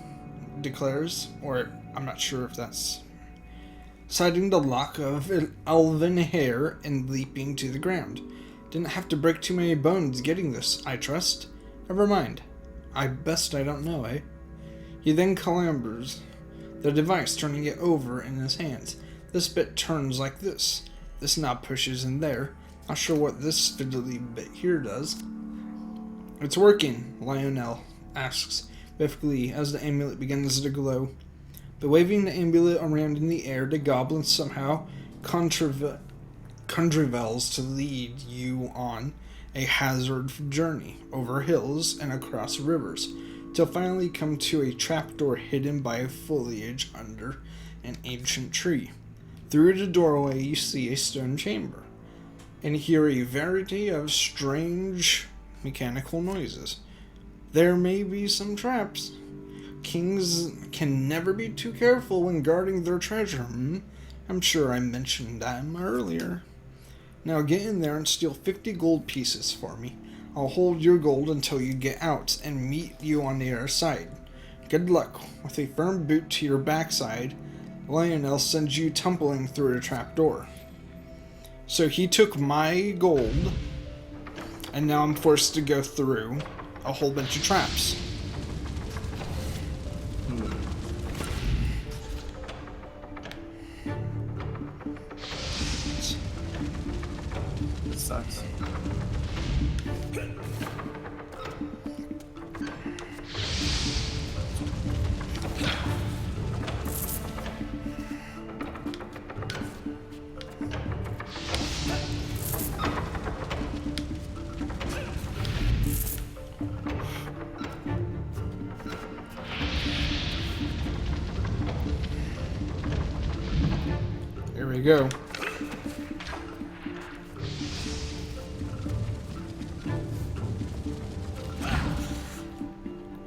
declares, or I'm not sure if that's citing the lock of elven hair and leaping to the ground. Didn't have to break too many bones getting this, I trust. Never mind. I don't know, eh? He then clambers the device, turning it over in his hands. This bit turns like this. This knob pushes in there. Not sure what this fiddly bit here does. It's working, Lionel asks, swiftly as the amulet begins to glow. By waving the amulet around in the air, the goblin somehow contrivals to lead you on a hazard journey over hills and across rivers, till finally come to a trapdoor hidden by foliage under an ancient tree. Through the doorway you see a stone chamber, and hear a variety of strange mechanical noises. There may be some traps. Kings can never be too careful when guarding their treasure, I'm sure I mentioned that earlier. Now get in there and steal 50 gold pieces for me. I'll hold your gold until you get out and meet you on the other side. Good luck. With a firm boot to your backside, Lionel sends you tumbling through a trapdoor. So he took my gold, and now I'm forced to go through a whole bunch of traps. It sucks. Here we go.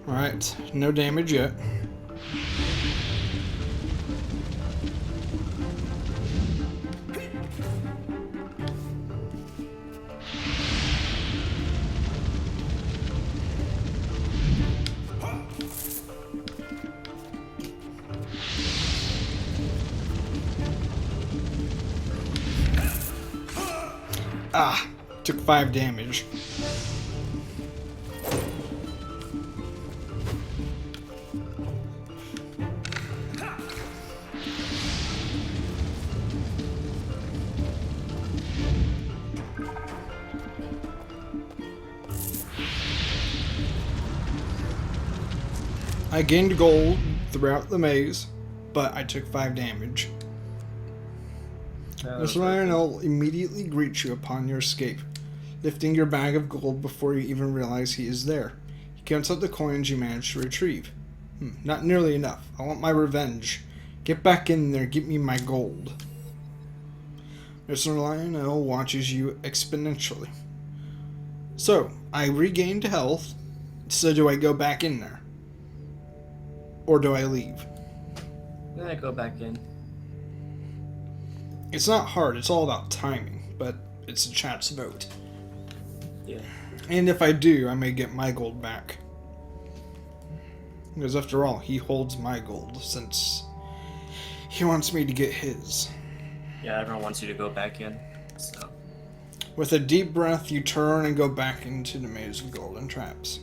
Alright, no damage yet. Ah, took 5 damage. I gained gold throughout the maze, but I took 5 damage. This Lionel immediately greets you upon your escape, lifting your bag of gold before you even realize he is there. He counts out the coins you managed to retrieve. Not nearly enough. I want my revenge. Get back in there, get me my gold. Mr. Lionel watches you exponentially. So, I regained health, so do I go back in there? Or do I leave? Then I go back in. It's not hard, it's all about timing. it's a chance vote. Yeah. And if I do, I may get my gold back. Because after all, he holds my gold, since he wants me to get his. Yeah, everyone wants you to go back in, so. With a deep breath, you turn and go back into the maze of golden traps.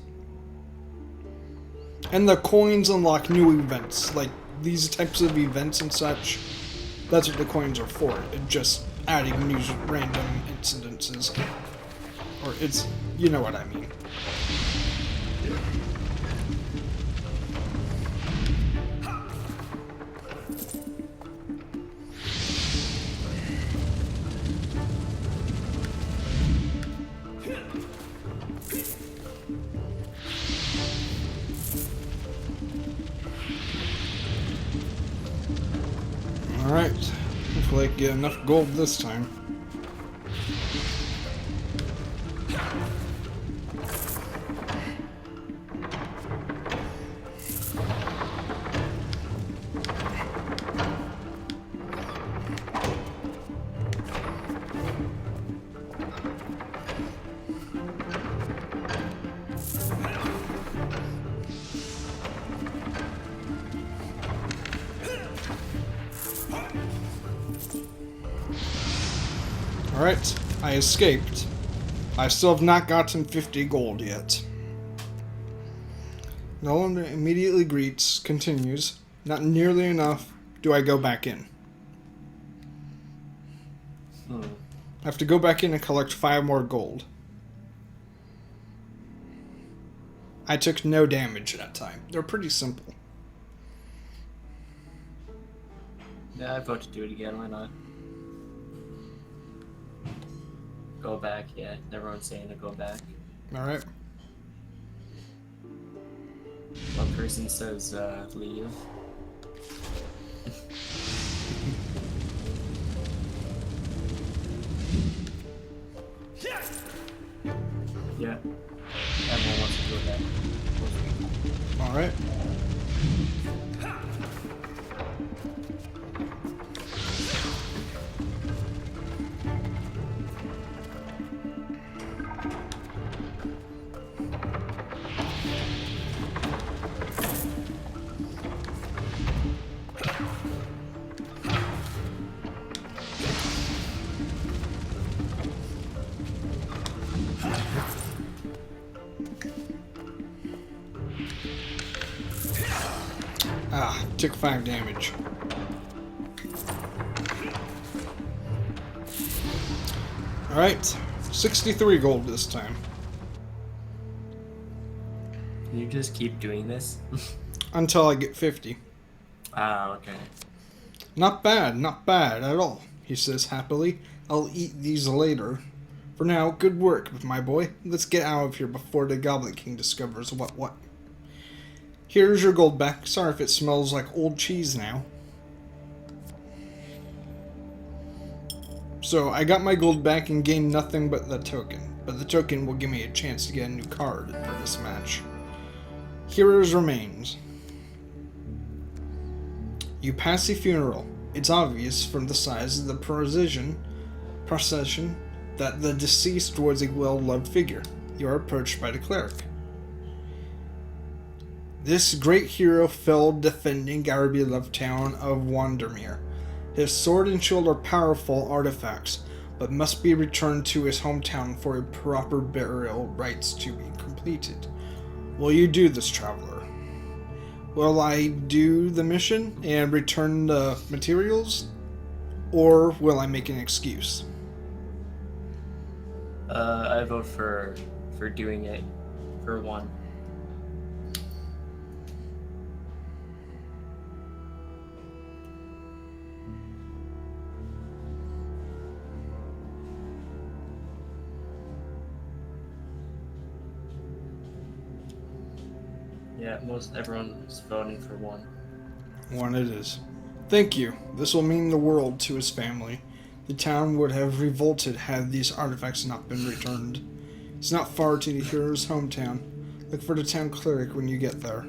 And the coins unlock new events, like these types of events and such. That's what the coins are for. It's just adding new random incidences. Or it's, you know what I mean. Alright, hopefully I get enough gold this time. Alright, I escaped. I still have not gotten 50 gold yet. Nolan immediately greets, continues. Not nearly enough. Do I go back in? I have to go back in and collect 5 more gold. I took no damage that time. They're pretty simple. Yeah, I vote to do it again, why not? Go back, yeah. Everyone's saying to go back. Alright. One person says, leave. Yeah. Everyone wants to go back. Alright. Ah, took 5 damage. Alright, 63 gold this time. Can you just keep doing this? Until I get 50. Ah, okay. Not bad at all, he says happily. I'll eat these later. For now, good work, my boy. Let's get out of here before the Goblin King discovers what. Here's your gold back. Sorry if it smells like old cheese now. So, I got my gold back and gained nothing but the token. But the token will give me a chance to get a new card for this match. Heroes remains. You pass a funeral. It's obvious from the size of the procession that the deceased was a well-loved figure. You are approached by the cleric. This great hero fell defending our beloved town of Wandermere. His sword and shield are powerful artifacts, but must be returned to his hometown for a proper burial rites to be completed. Will you do this, traveler? Will I do the mission and return the materials? Or will I make an excuse? I vote for doing it for one. Yeah, everyone's voting for one. One it is. Thank you. This will mean the world to his family. The town would have revolted had these artifacts not been returned. It's not far to the hero's hometown. Look for the town cleric when you get there.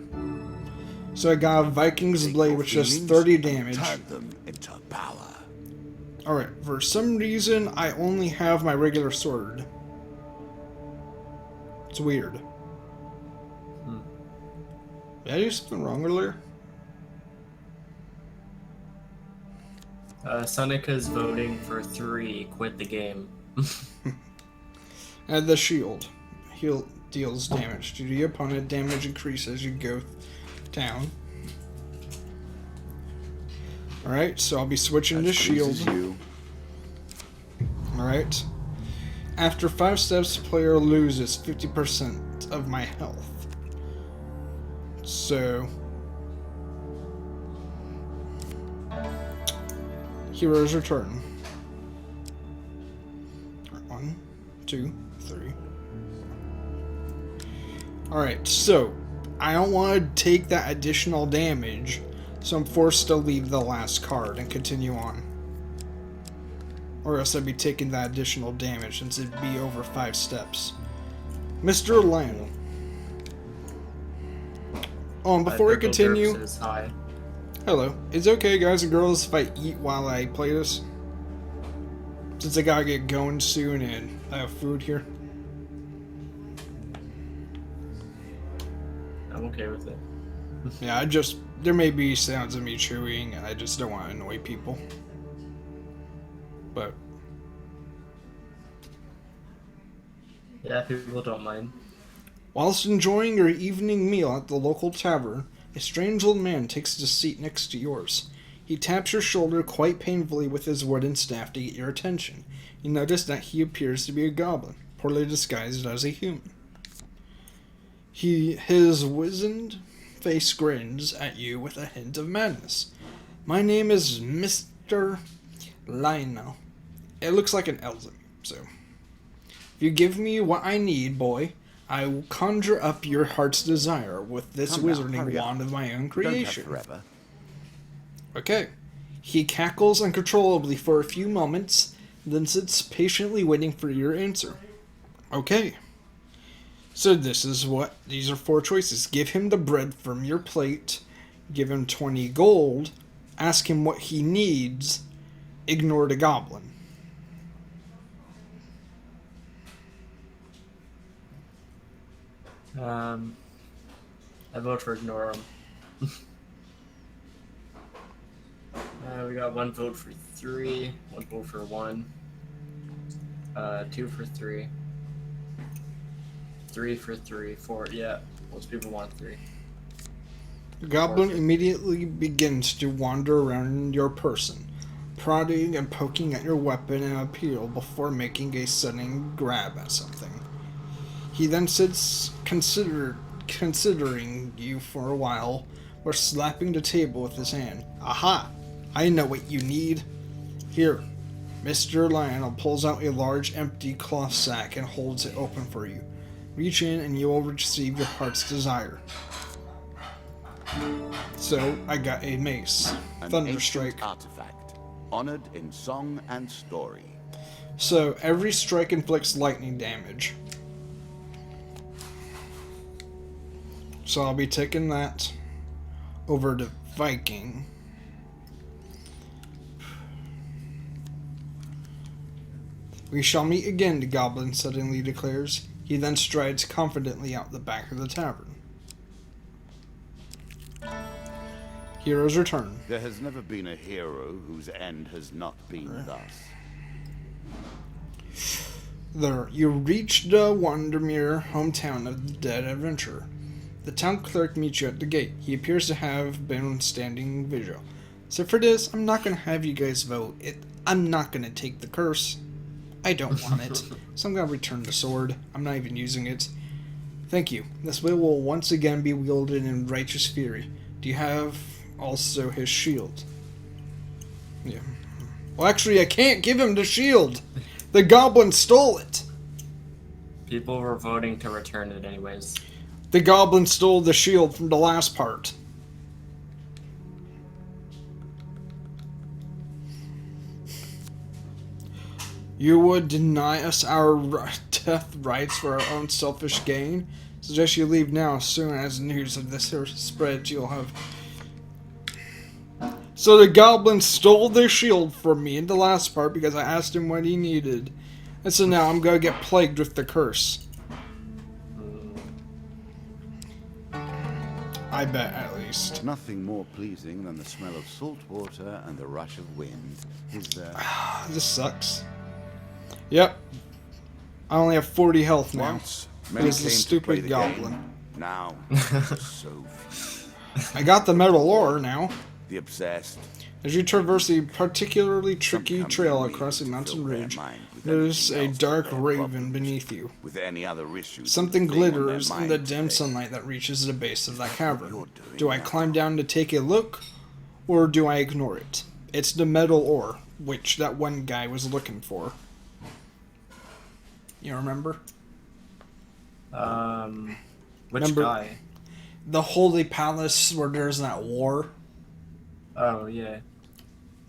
So I got a Viking's Blade which does 30 damage. Turn them into power. Alright, for some reason, I only have my regular sword. It's weird. Did I do something wrong earlier? Sonika's voting for 3. Quit the game. Add the shield. Heal deals damage to the opponent. Damage increases as you go down. Alright, so I'll be switching to shield. Alright. After 5 steps, the player loses 50% of my health. So... Hero's Return. 1, 2, 3. Alright, so I don't want to take that additional damage, so I'm forced to leave the last card and continue on. Or else I'd be taking that additional damage since it'd be over 5 steps. Mr. Lionel. Oh, and before we continue... Hi. Hello. Is it okay, guys and girls, if I eat while I play this? Since I gotta get going soon and I have food here. I'm okay with it. Yeah, there may be sounds of me chewing, and I just don't want to annoy people. But... Yeah, people don't mind. Whilst enjoying your evening meal at the local tavern, a strange old man takes the seat next to yours. He taps your shoulder quite painfully with his wooden staff to get your attention. You notice that he appears to be a goblin, poorly disguised as a human. His wizened face grins at you with a hint of madness. My name is Mr. Lionel. It looks like an Elsa, so... If you give me what I need, boy, I will conjure up your heart's desire with this wizarding wand of my own creation. Don't have forever. Okay. He cackles uncontrollably for a few moments, then sits patiently waiting for your answer. Okay. So these are 4 choices. Give him the bread from your plate, give him 20 gold, ask him what he needs, ignore the goblin. I vote for ignore him. We got 1 vote for 3, 1 vote for 1, 2 for 3, 3 for 3, 4. Yeah, most people want 3. The goblin immediately begins to wander around your person, prodding and poking at your weapon and appeal before making a sudden grab at something. He then sits considering you for a while, or slapping the table with his hand. Aha! I know what you need. Here, Mr. Lionel pulls out a large empty cloth sack and holds it open for you. Reach in and you will receive your heart's desire. So, I got a mace. An Thunderstrike. ancient artifact, honored in song and story. So, every strike inflicts lightning damage. So I'll be taking that over to Viking. We shall meet again, the goblin suddenly declares. He then strides confidently out the back of the tavern. Hero's Return. There has never been a hero whose end has not been thus. There, you reach the Wandermere, hometown of the dead adventurer. The town clerk meets you at the gate. He appears to have been standing vigil. So for this, I'm not going to have you guys vote. I'm not going to take the curse. I don't want it. So I'm going to return the sword. I'm not even using it. Thank you. This blade will once again be wielded in righteous fury. Do you have also his shield? Yeah. Well, actually, I can't give him the shield. The goblin stole it. People were voting to return it anyways. The goblin stole the shield from the last part. You would deny us our death rights for our own selfish gain? Suggest you leave now. As soon as news of this spreads, you'll have... So the goblin stole their shield from me in the last part because I asked him what he needed. And so now I'm gonna get plagued with the curse. I bet, at least. Nothing more pleasing than the smell of salt water and the rush of wind. This sucks. Yep. I only have 40 health now. Once, It many was the came to play stupid the goblin. game. Now, so few. I got the metal ore now. The obsessed. As you traverse a particularly tricky Some come trail to me across a to mountain fill their ridge, mind with there's a anything else but dark their raven problems. beneath you. With any other issues. Something thing on their glitters in mind the dim today. sunlight that reaches the base of that cavern. you're doing Do I now. climb down to take a look, or do I ignore it? It's the metal ore, which that one guy was looking for. You remember? Which Number- guy? The Holy Palace where there's that war. Oh, yeah.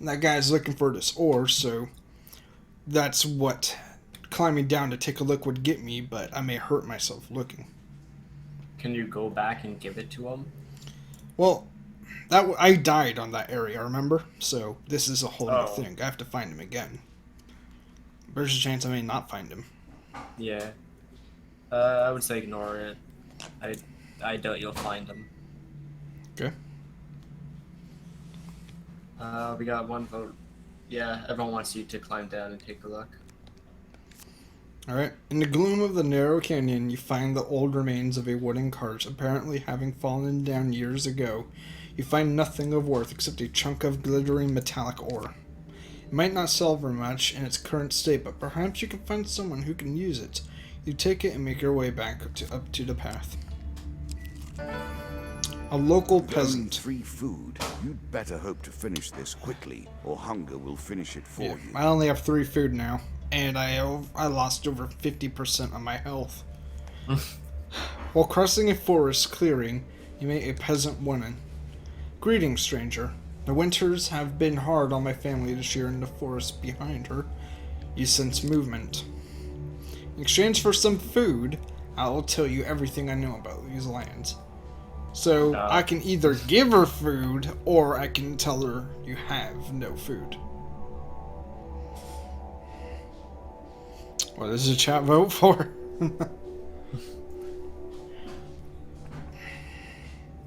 That guy's looking for this ore, so that's what climbing down to take a look would get me, but I may hurt myself looking. Can you go back and give it to him? Well, I died on that area, remember? So this is a whole new Oh. thing. I have to find him again. There's a chance I may not find him. Yeah. I would say ignore it. I doubt you'll find him. Okay. We got one vote. Yeah, everyone wants you to climb down and take a look. Alright. In the gloom of the narrow canyon, you find the old remains of a wooden cart, apparently having fallen down years ago. You find nothing of worth except a chunk of glittering metallic ore. It might not sell for much in its current state, but perhaps you can find someone who can use it. You take it and make your way back up to the path. A local Going peasant. free food. You'd better hope to finish this quickly, or hunger will finish it for Yeah, you. I only have 3 food now, and I lost over 50% of my health. While crossing a forest clearing, you meet a peasant woman. Greetings, stranger. The winters have been hard on my family this year in the forest behind her. You sense movement. In exchange for some food, I will tell you everything I know about these lands. So, I can either give her food, or I can tell her you have no food. What does the chat vote for?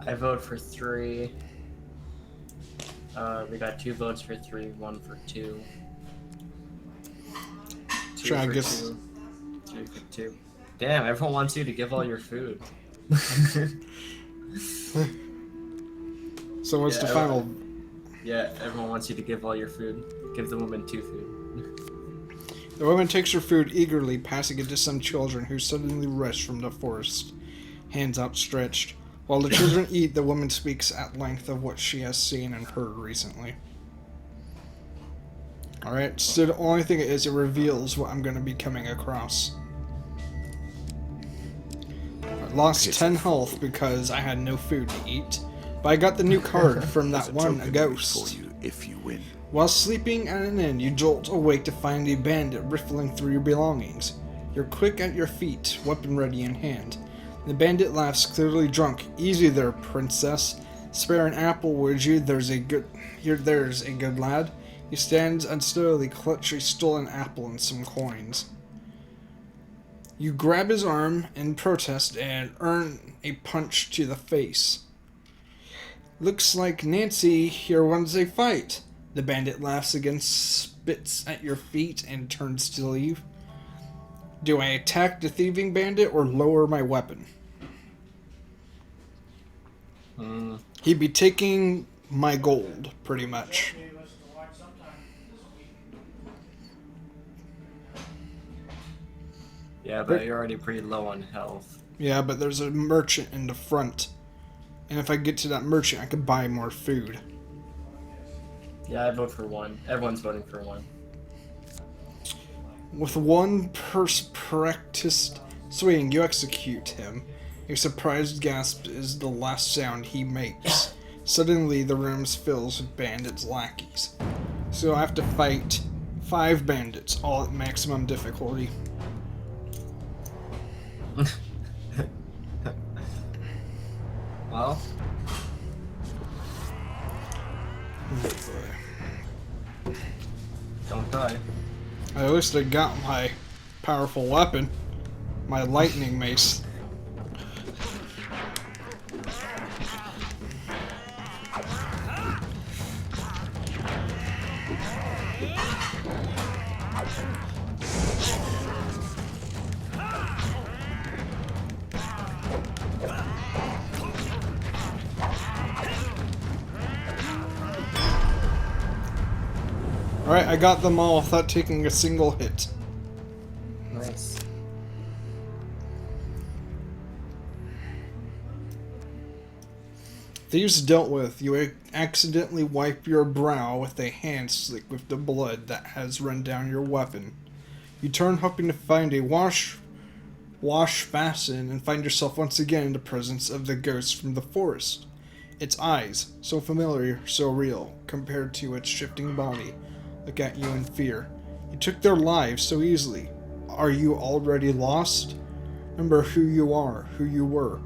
I vote for 3. We got 2 votes for 3, 1 for 2. 2 Try, I for guess- 2. 3 for 2. Damn, everyone wants you to give all your food. So what's Yeah, the final? Yeah, everyone wants you to give all your food. Give the woman 2 food. The woman takes her food eagerly, passing it to some children who suddenly rush from the forest, hands outstretched. While the children eat, the woman speaks at length of what she has seen and heard recently. Alright, so the only thing it reveals what I'm going to be coming across. I lost 10 health because I had no food to eat, but I got the new card from that There's a one, a token ghost. for you if you win. While sleeping at an inn, you jolt awake to find a bandit riffling through your belongings. You're quick at your feet, weapon ready in hand. The bandit laughs, clearly drunk. Easy there, princess. Spare an apple, would you? There's a good lad. He stands unsteadily, clutch a stolen apple and some coins. You grab his arm in protest and earn a punch to the face. Looks like Nancy here wants a fight. The bandit laughs again, spits at your feet, and turns to leave. Do I attack the thieving bandit or lower my weapon? He'd be taking my gold, pretty much. Yeah, but you're already pretty low on health. Yeah, but there's a merchant in the front. And if I get to that merchant, I could buy more food. Yeah, I vote for 1. Everyone's voting for 1. With one practiced swing, you execute him. A surprised gasp is the last sound he makes. Suddenly, the room fills with bandits' lackeys. So I have to fight 5 bandits, all at maximum difficulty. Well, at least I got my powerful weapon. My lightning mace. Alright, I got them all without taking a single hit. Nice. Thieves dealt with, you accidentally wipe your brow with a hand slick with the blood that has run down your weapon. You turn hoping to find a wash basin and find yourself once again in the presence of the ghost from the forest. Its eyes, so familiar, so real, compared to its shifting body, look at you in fear. You took their lives so easily. Are you already lost? Remember who you are, who you were.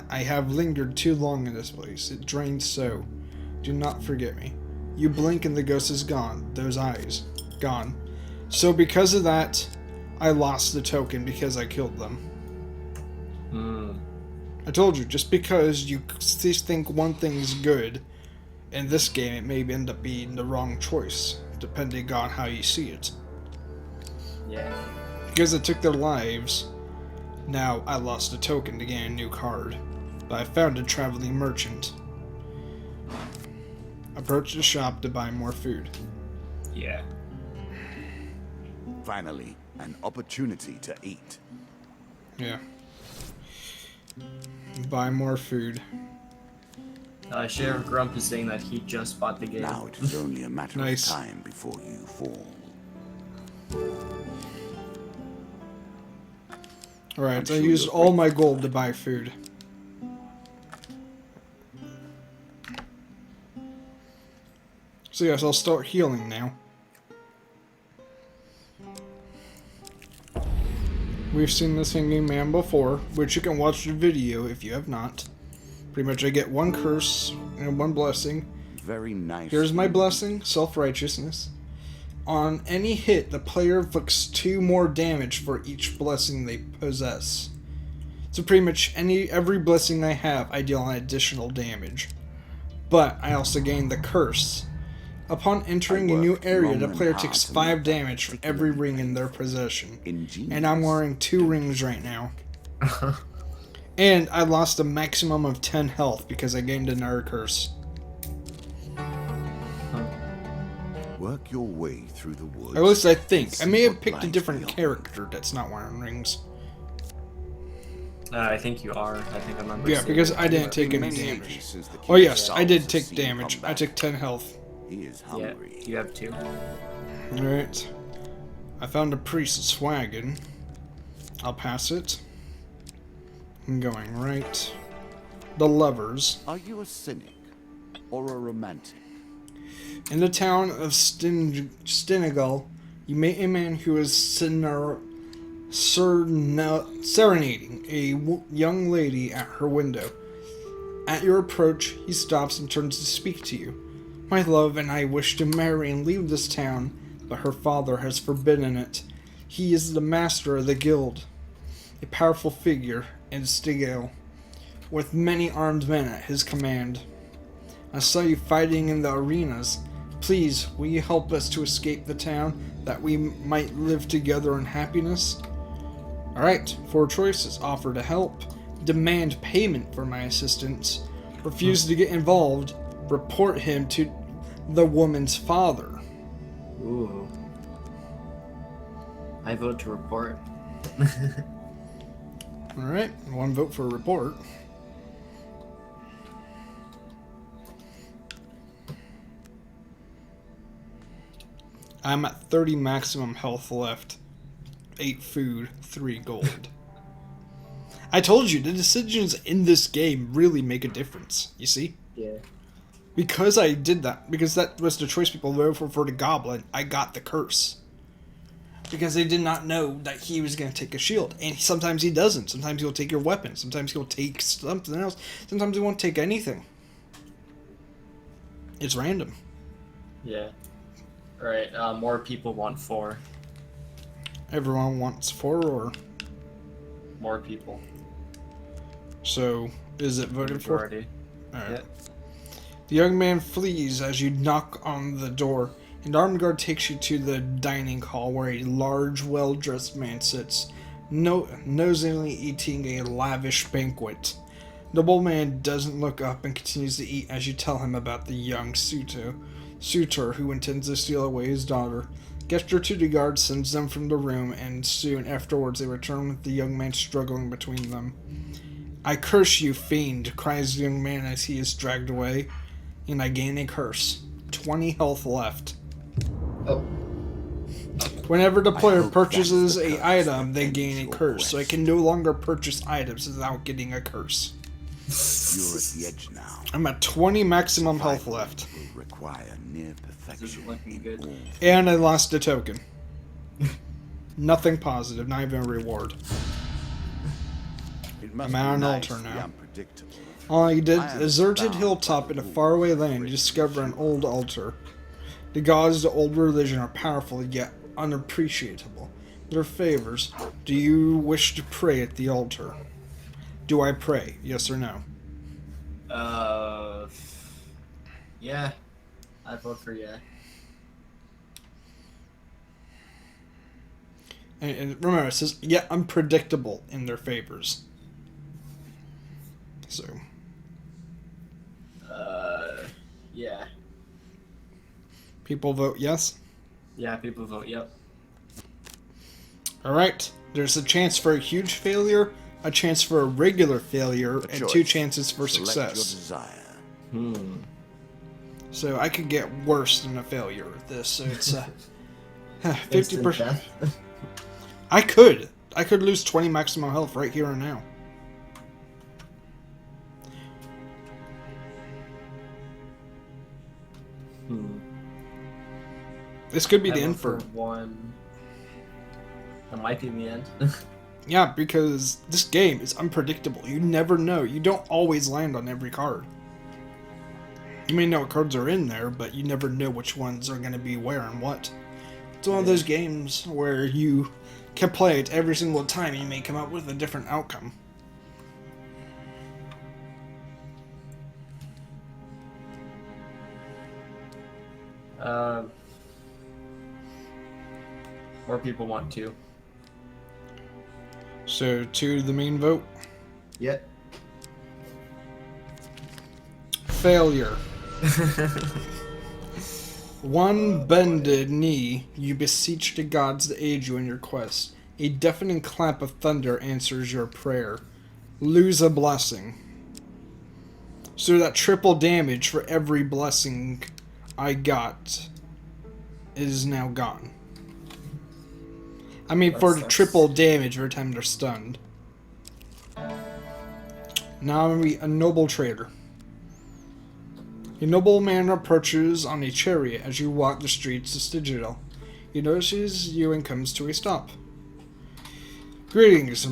I have lingered too long in this place. It drains so. Do not forget me. You blink and the ghost is gone. Those eyes. Gone. So because of that, I lost the token because I killed them. I told you, just because you think one thing's good, in this game it may end up being the wrong choice, depending on how you see it. Yeah. Because it took their lives, now I lost a token to gain a new card. But I found a traveling merchant. Approached the shop to buy more food. Yeah. Finally, an opportunity to eat. Yeah. Buy more food. Sheriff Grump is saying that he just bought the game. Now it is only a matter Nice. of time before you fall. Alright, I'm I sure used you're all my grateful gold for to that. buy food. So yes, I'll start healing now. We've seen this hanging man before, which you can watch the video if you have not. Pretty much I get one curse and one blessing. Very nice. Here's my blessing, self-righteousness. On any hit, the player inflicts 2 more damage for each blessing they possess. So pretty much every blessing I have, I deal an additional damage. But I also gain the curse. Upon entering a new area, the player takes 5 damage for every ring in their possession. And I'm wearing 2 rings right now. And I lost a maximum of 10 health because I gained another curse. Work your way through the woods. Or at least I think. I may have what picked a lies different beyond. character that's not wearing rings. I think you are. I think I remember. Yeah, seeing because it. I didn't take any Many damage. ages since the Oh king yes, I Charles did has take seen damage. I combat. took 10 health. He is Yeah, hungry. you have 2. Alright. I found a priest's wagon. I'll pass it. I'm going right. The lovers. Are you a cynic or a romantic? In the town of Stenegal, you meet a man who is serenading a young lady at her window. At your approach, he stops and turns to speak to you. My love and I wish to marry and leave this town, but her father has forbidden it. He is the master of the guild, a powerful figure in Stegale, with many armed men at his command. I saw you fighting in the arenas. Please, will you help us to escape the town, that we might live together in happiness? Alright, 4 choices. Offer to help, demand payment for my assistance, refuse to get involved, report him to the woman's father. Ooh. I vote to report. Alright, 1 vote for report. I'm at 30 maximum health left. 8 food, 3 gold. I told you, the decisions in this game really make a difference, you see? Yeah. Because I did that, because that was the choice people voted for the Goblin, I got the curse. Because they did not know that he was going to take a shield. And sometimes he doesn't. Sometimes he'll take your weapon. Sometimes he'll take something else. Sometimes he won't take anything. It's random. Yeah. Alright, more people want 4. Everyone wants 4 or... More people. So, is it voted for? Majority. Alright. Yep. The young man flees as you knock on the door, and armed guard takes you to the dining hall where a large, well-dressed man sits, nosingly eating a lavish banquet. The nobleman doesn't look up and continues to eat as you tell him about the young suitor who intends to steal away his daughter. Gesture to the guard sends them from the room, and soon afterwards they return with the young man struggling between them. I curse you, fiend, cries the young man as he is dragged away, and I gain a curse. 20 health left. Oh. Whenever the player hope purchases that's the a curse item, that they ends gain a your curse, so I quest. can no longer purchase items without getting a curse. You're at the edge now. I'm at 20 maximum health left. Will require near perfection looking in good. all. And I lost a token. Nothing positive, not even a reward. It must I'm be at an nice altar to be now. unpredictable. All I did, I am a deserted bound hilltop by in a the faraway rules of land, you British discover an old chivalry. altar. The gods of the old religion are powerful yet unappreciable. Their favors. Do you wish to pray at the altar? Do I pray? Yes or no? Yeah. I vote for yeah. And remember, it says, yet unpredictable in their favors. So, Yeah. people vote yes. Yeah, people vote yep. Alright, there's a chance for a huge failure, a chance for a regular failure, A and choice. 2 chances for Select success. your desire. So I could get worse than a failure at this. So it's 50%. Instant death. I could lose 20 maximum health right here and now. This could be I the vote end for for. 1. That might be the end. Yeah, because this game is unpredictable. You never know. You don't always land on every card. You may know what cards are in there, but you never know which ones are going to be where and what. It's one of those games where you can play it every single time and you may come up with a different outcome. More people want to. So, 2 the main vote. Yep. Failure. 1 bended knee, you beseech the gods to aid you in your quest. A deafening clap of thunder answers your prayer. Lose a blessing. So that triple damage for every blessing I got is now gone. I mean, for the That's- triple damage every time they're stunned. Now I'm gonna be a noble trader. A nobleman approaches on a chariot as you walk the streets of Stygiel. He notices you and comes to a stop. Greetings,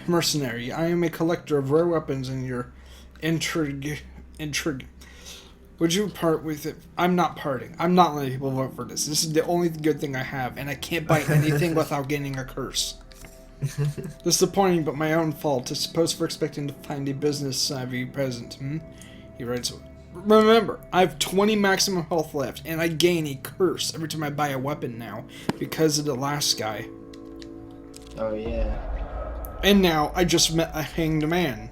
mercenary. I am a collector of rare weapons and your intrigue. Would you part with it? I'm not parting. I'm not letting people vote for this. This is the only good thing I have, and I can't buy anything without getting a curse. Disappointing, but my own fault. I suppose for expecting to find a business-savvy peasant, He writes, remember, I have 20 maximum health left, and I gain a curse every time I buy a weapon now, because of the last guy. Oh yeah. And now, I just met a hanged man.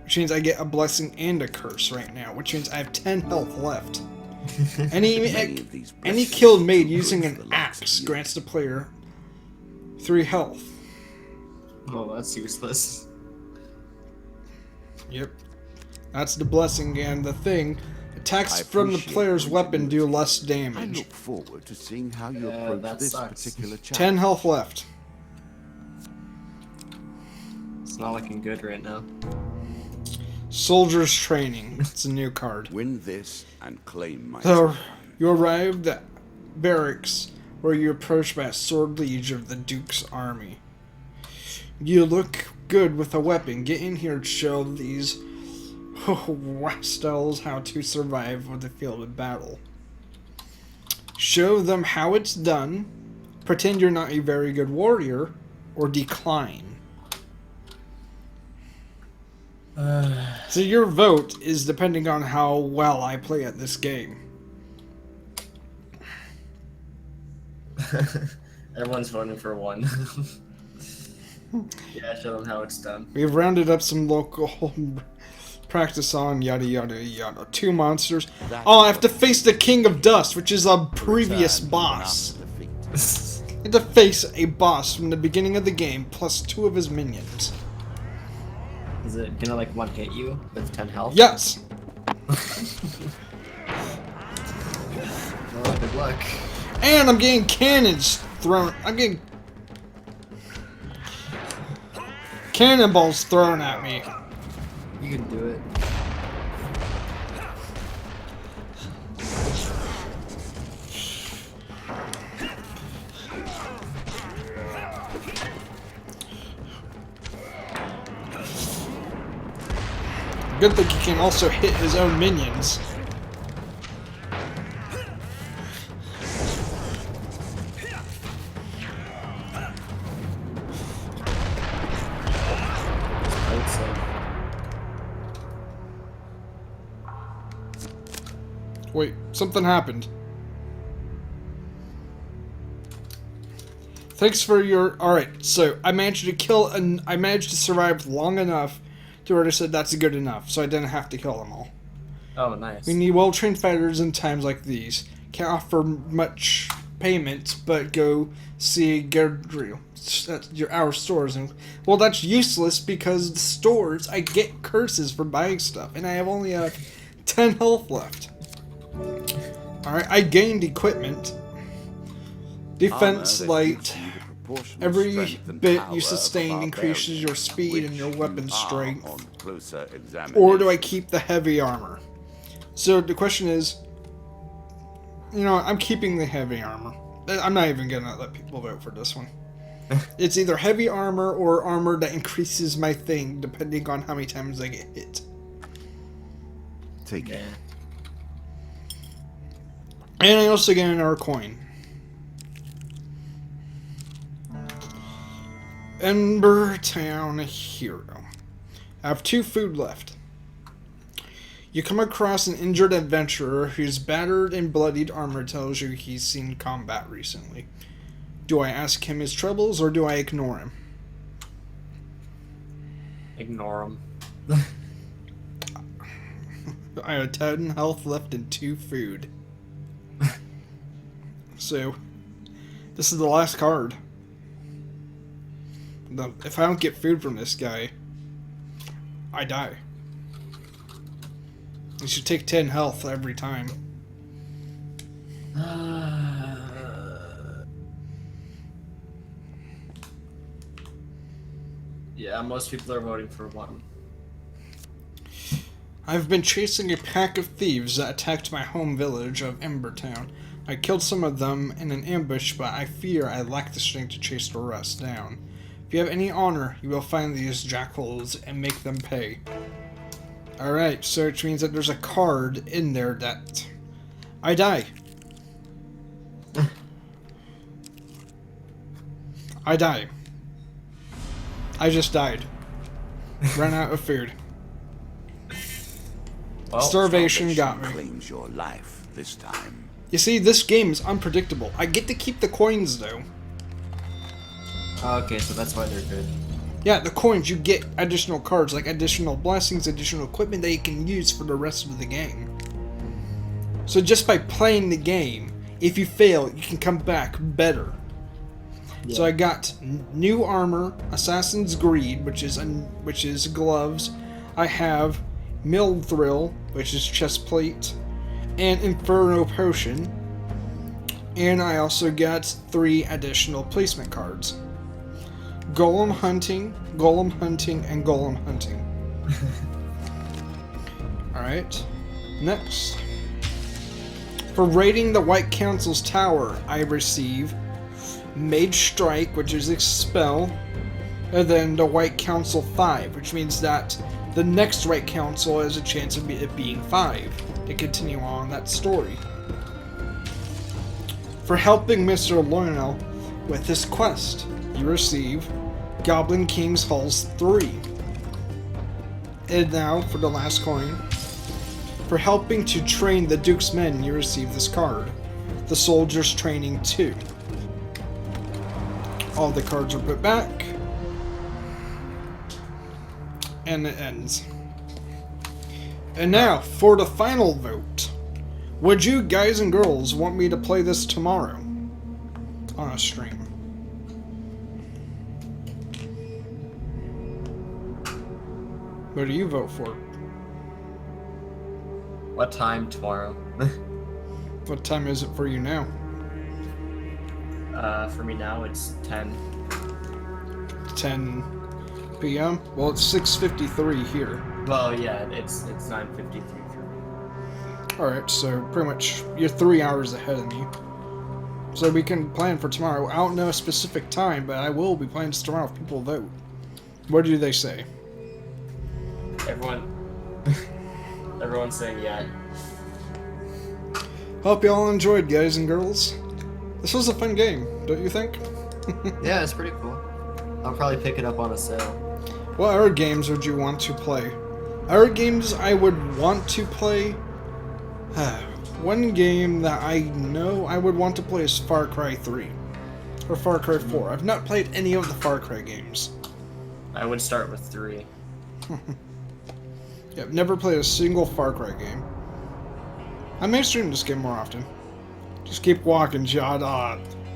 Which means I get a blessing and a curse right now, which means I have 10 health left. Any Many of these kill blessings made are using good for an the likes of axe you. grants the player 3 health. Oh, that's useless. Yep. That's the blessing, and the thing. Attacks I from the appreciate player's your weapon do ingenuity. less I damage. look forward to seeing how you Yeah, approach that this sucks. particular challenge. 10 health left. It's not looking good right now. Soldier's Training. It's a new card. Win this and claim my So, time. you arrived at barracks where you approached by a shodleech of the Duke's army. You look good with a weapon. Get in here to show these wastells how to survive on the field of battle. Show them how it's done. pretend you're not a very good warrior, or decline. So your vote is depending on how well I play at this game. Everyone's voting for 1. Yeah, show them how it's done. We've rounded up some local practice on yada yada yada. 2 monsters. Oh, I have to face the King of Dust, which is a previous boss. I have to face a boss from the beginning of the game, plus 2 of his minions. Is it gonna like one hit you with 10 health? Yes! Oh, good luck. And I'm getting cannons thrown. I'm getting cannonballs thrown at me. You can do it. Good thing he can also hit his own minions. Wait, something happened. Thanks for your... Alright, so I managed to kill and I managed to survive long enough to where I said that's good enough, so I didn't have to kill them all. Oh, nice. We need well-trained fighters in times like these. Can't offer much payment, but go see Gerdriel. That's our stores. And, well, that's useless because the stores, I get curses for buying stuff, and I have only 10 health left. Alright, I gained equipment. Defense light. Every bit you sustain increases your speed and your weapon strength. Or do I keep the heavy armor? So the question is, you know, I'm keeping the heavy armor. I'm not even gonna let people vote for this one. It's either heavy armor or armor that increases my thing depending on how many times I get hit. Take it. And I also get another coin. Ember Town Hero. I have 2 food left. You come across an injured adventurer whose battered and bloodied armor tells you he's seen combat recently. Do I ask him his troubles or do I ignore him? Ignore him. I have 10 health left and 2 food. So, this is the last card. If I don't get food from this guy, I die. You should take 10 health every time. Yeah, most people are voting for 1. I've been chasing a pack of thieves that attacked my home village of Embertown. I killed some of them in an ambush, but I fear I lack the strength to chase the rest down. If you have any honor, you will find these jackals and make them pay. Alright, so which means that there's a card in there that... I die. I die. I just died. Ran out of food. Well, Starvation got me. Claims your life this time. You see, this game is unpredictable. I get to keep the coins, though. Okay, so that's why they're good. Yeah, the coins, you get additional cards, like additional blessings, additional equipment that you can use for the rest of the game. So just by playing the game, if you fail, you can come back better. Yeah. So I got new armor, Assassin's Greed, which is gloves. I have Mithril, which is chest plate, and Inferno Potion. And I also got 3 additional placement cards. Golem Hunting, and Golem Hunting. Alright, next. For raiding the White Council's tower, I receive Mage Strike, which is a spell, and then the White Council 5, which means that the next White Council has a chance of it being 5, to continue on that story. For helping Mr. Lionel, With this quest, you receive Goblin King's Halls 3. And now, for the last coin, for helping to train the Duke's men, you receive this card, the Soldier's Training 2. All the cards are put back, and it ends. And now, for the final vote. Would you guys and girls want me to play this tomorrow on a stream? What do you vote for? What time tomorrow? What time is it for you now? For me now, it's 10. 10 p.m.? Well, it's 6:53 here. Well, yeah, it's 9:53 for me. Alright, so pretty much you're 3 hours ahead of me. So we can plan for tomorrow. I don't know a specific time, but I will be playing this tomorrow if people vote. What do they say? Everyone's saying yeah. Hope you all enjoyed, guys and girls. This was a fun game, don't you think? Yeah, it's pretty cool. I'll probably pick it up on a sale. What other games would you want to play? Other games I would want to play? One game that I know I would want to play is Far Cry 3. Or Far Cry 4. I've not played any of the Far Cry games. I would start with 3. Yeah, I've never played a single Far Cry game. I may stream this game more often. Just keep walking, Jod.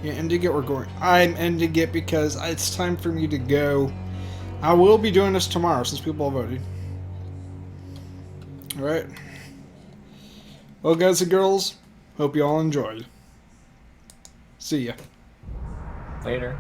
Yeah, ending it, we're going. I'm ending it because it's time for me to go. I will be doing this tomorrow since people have voted. Alright. Well, guys and girls, hope you all enjoyed. See ya. Later.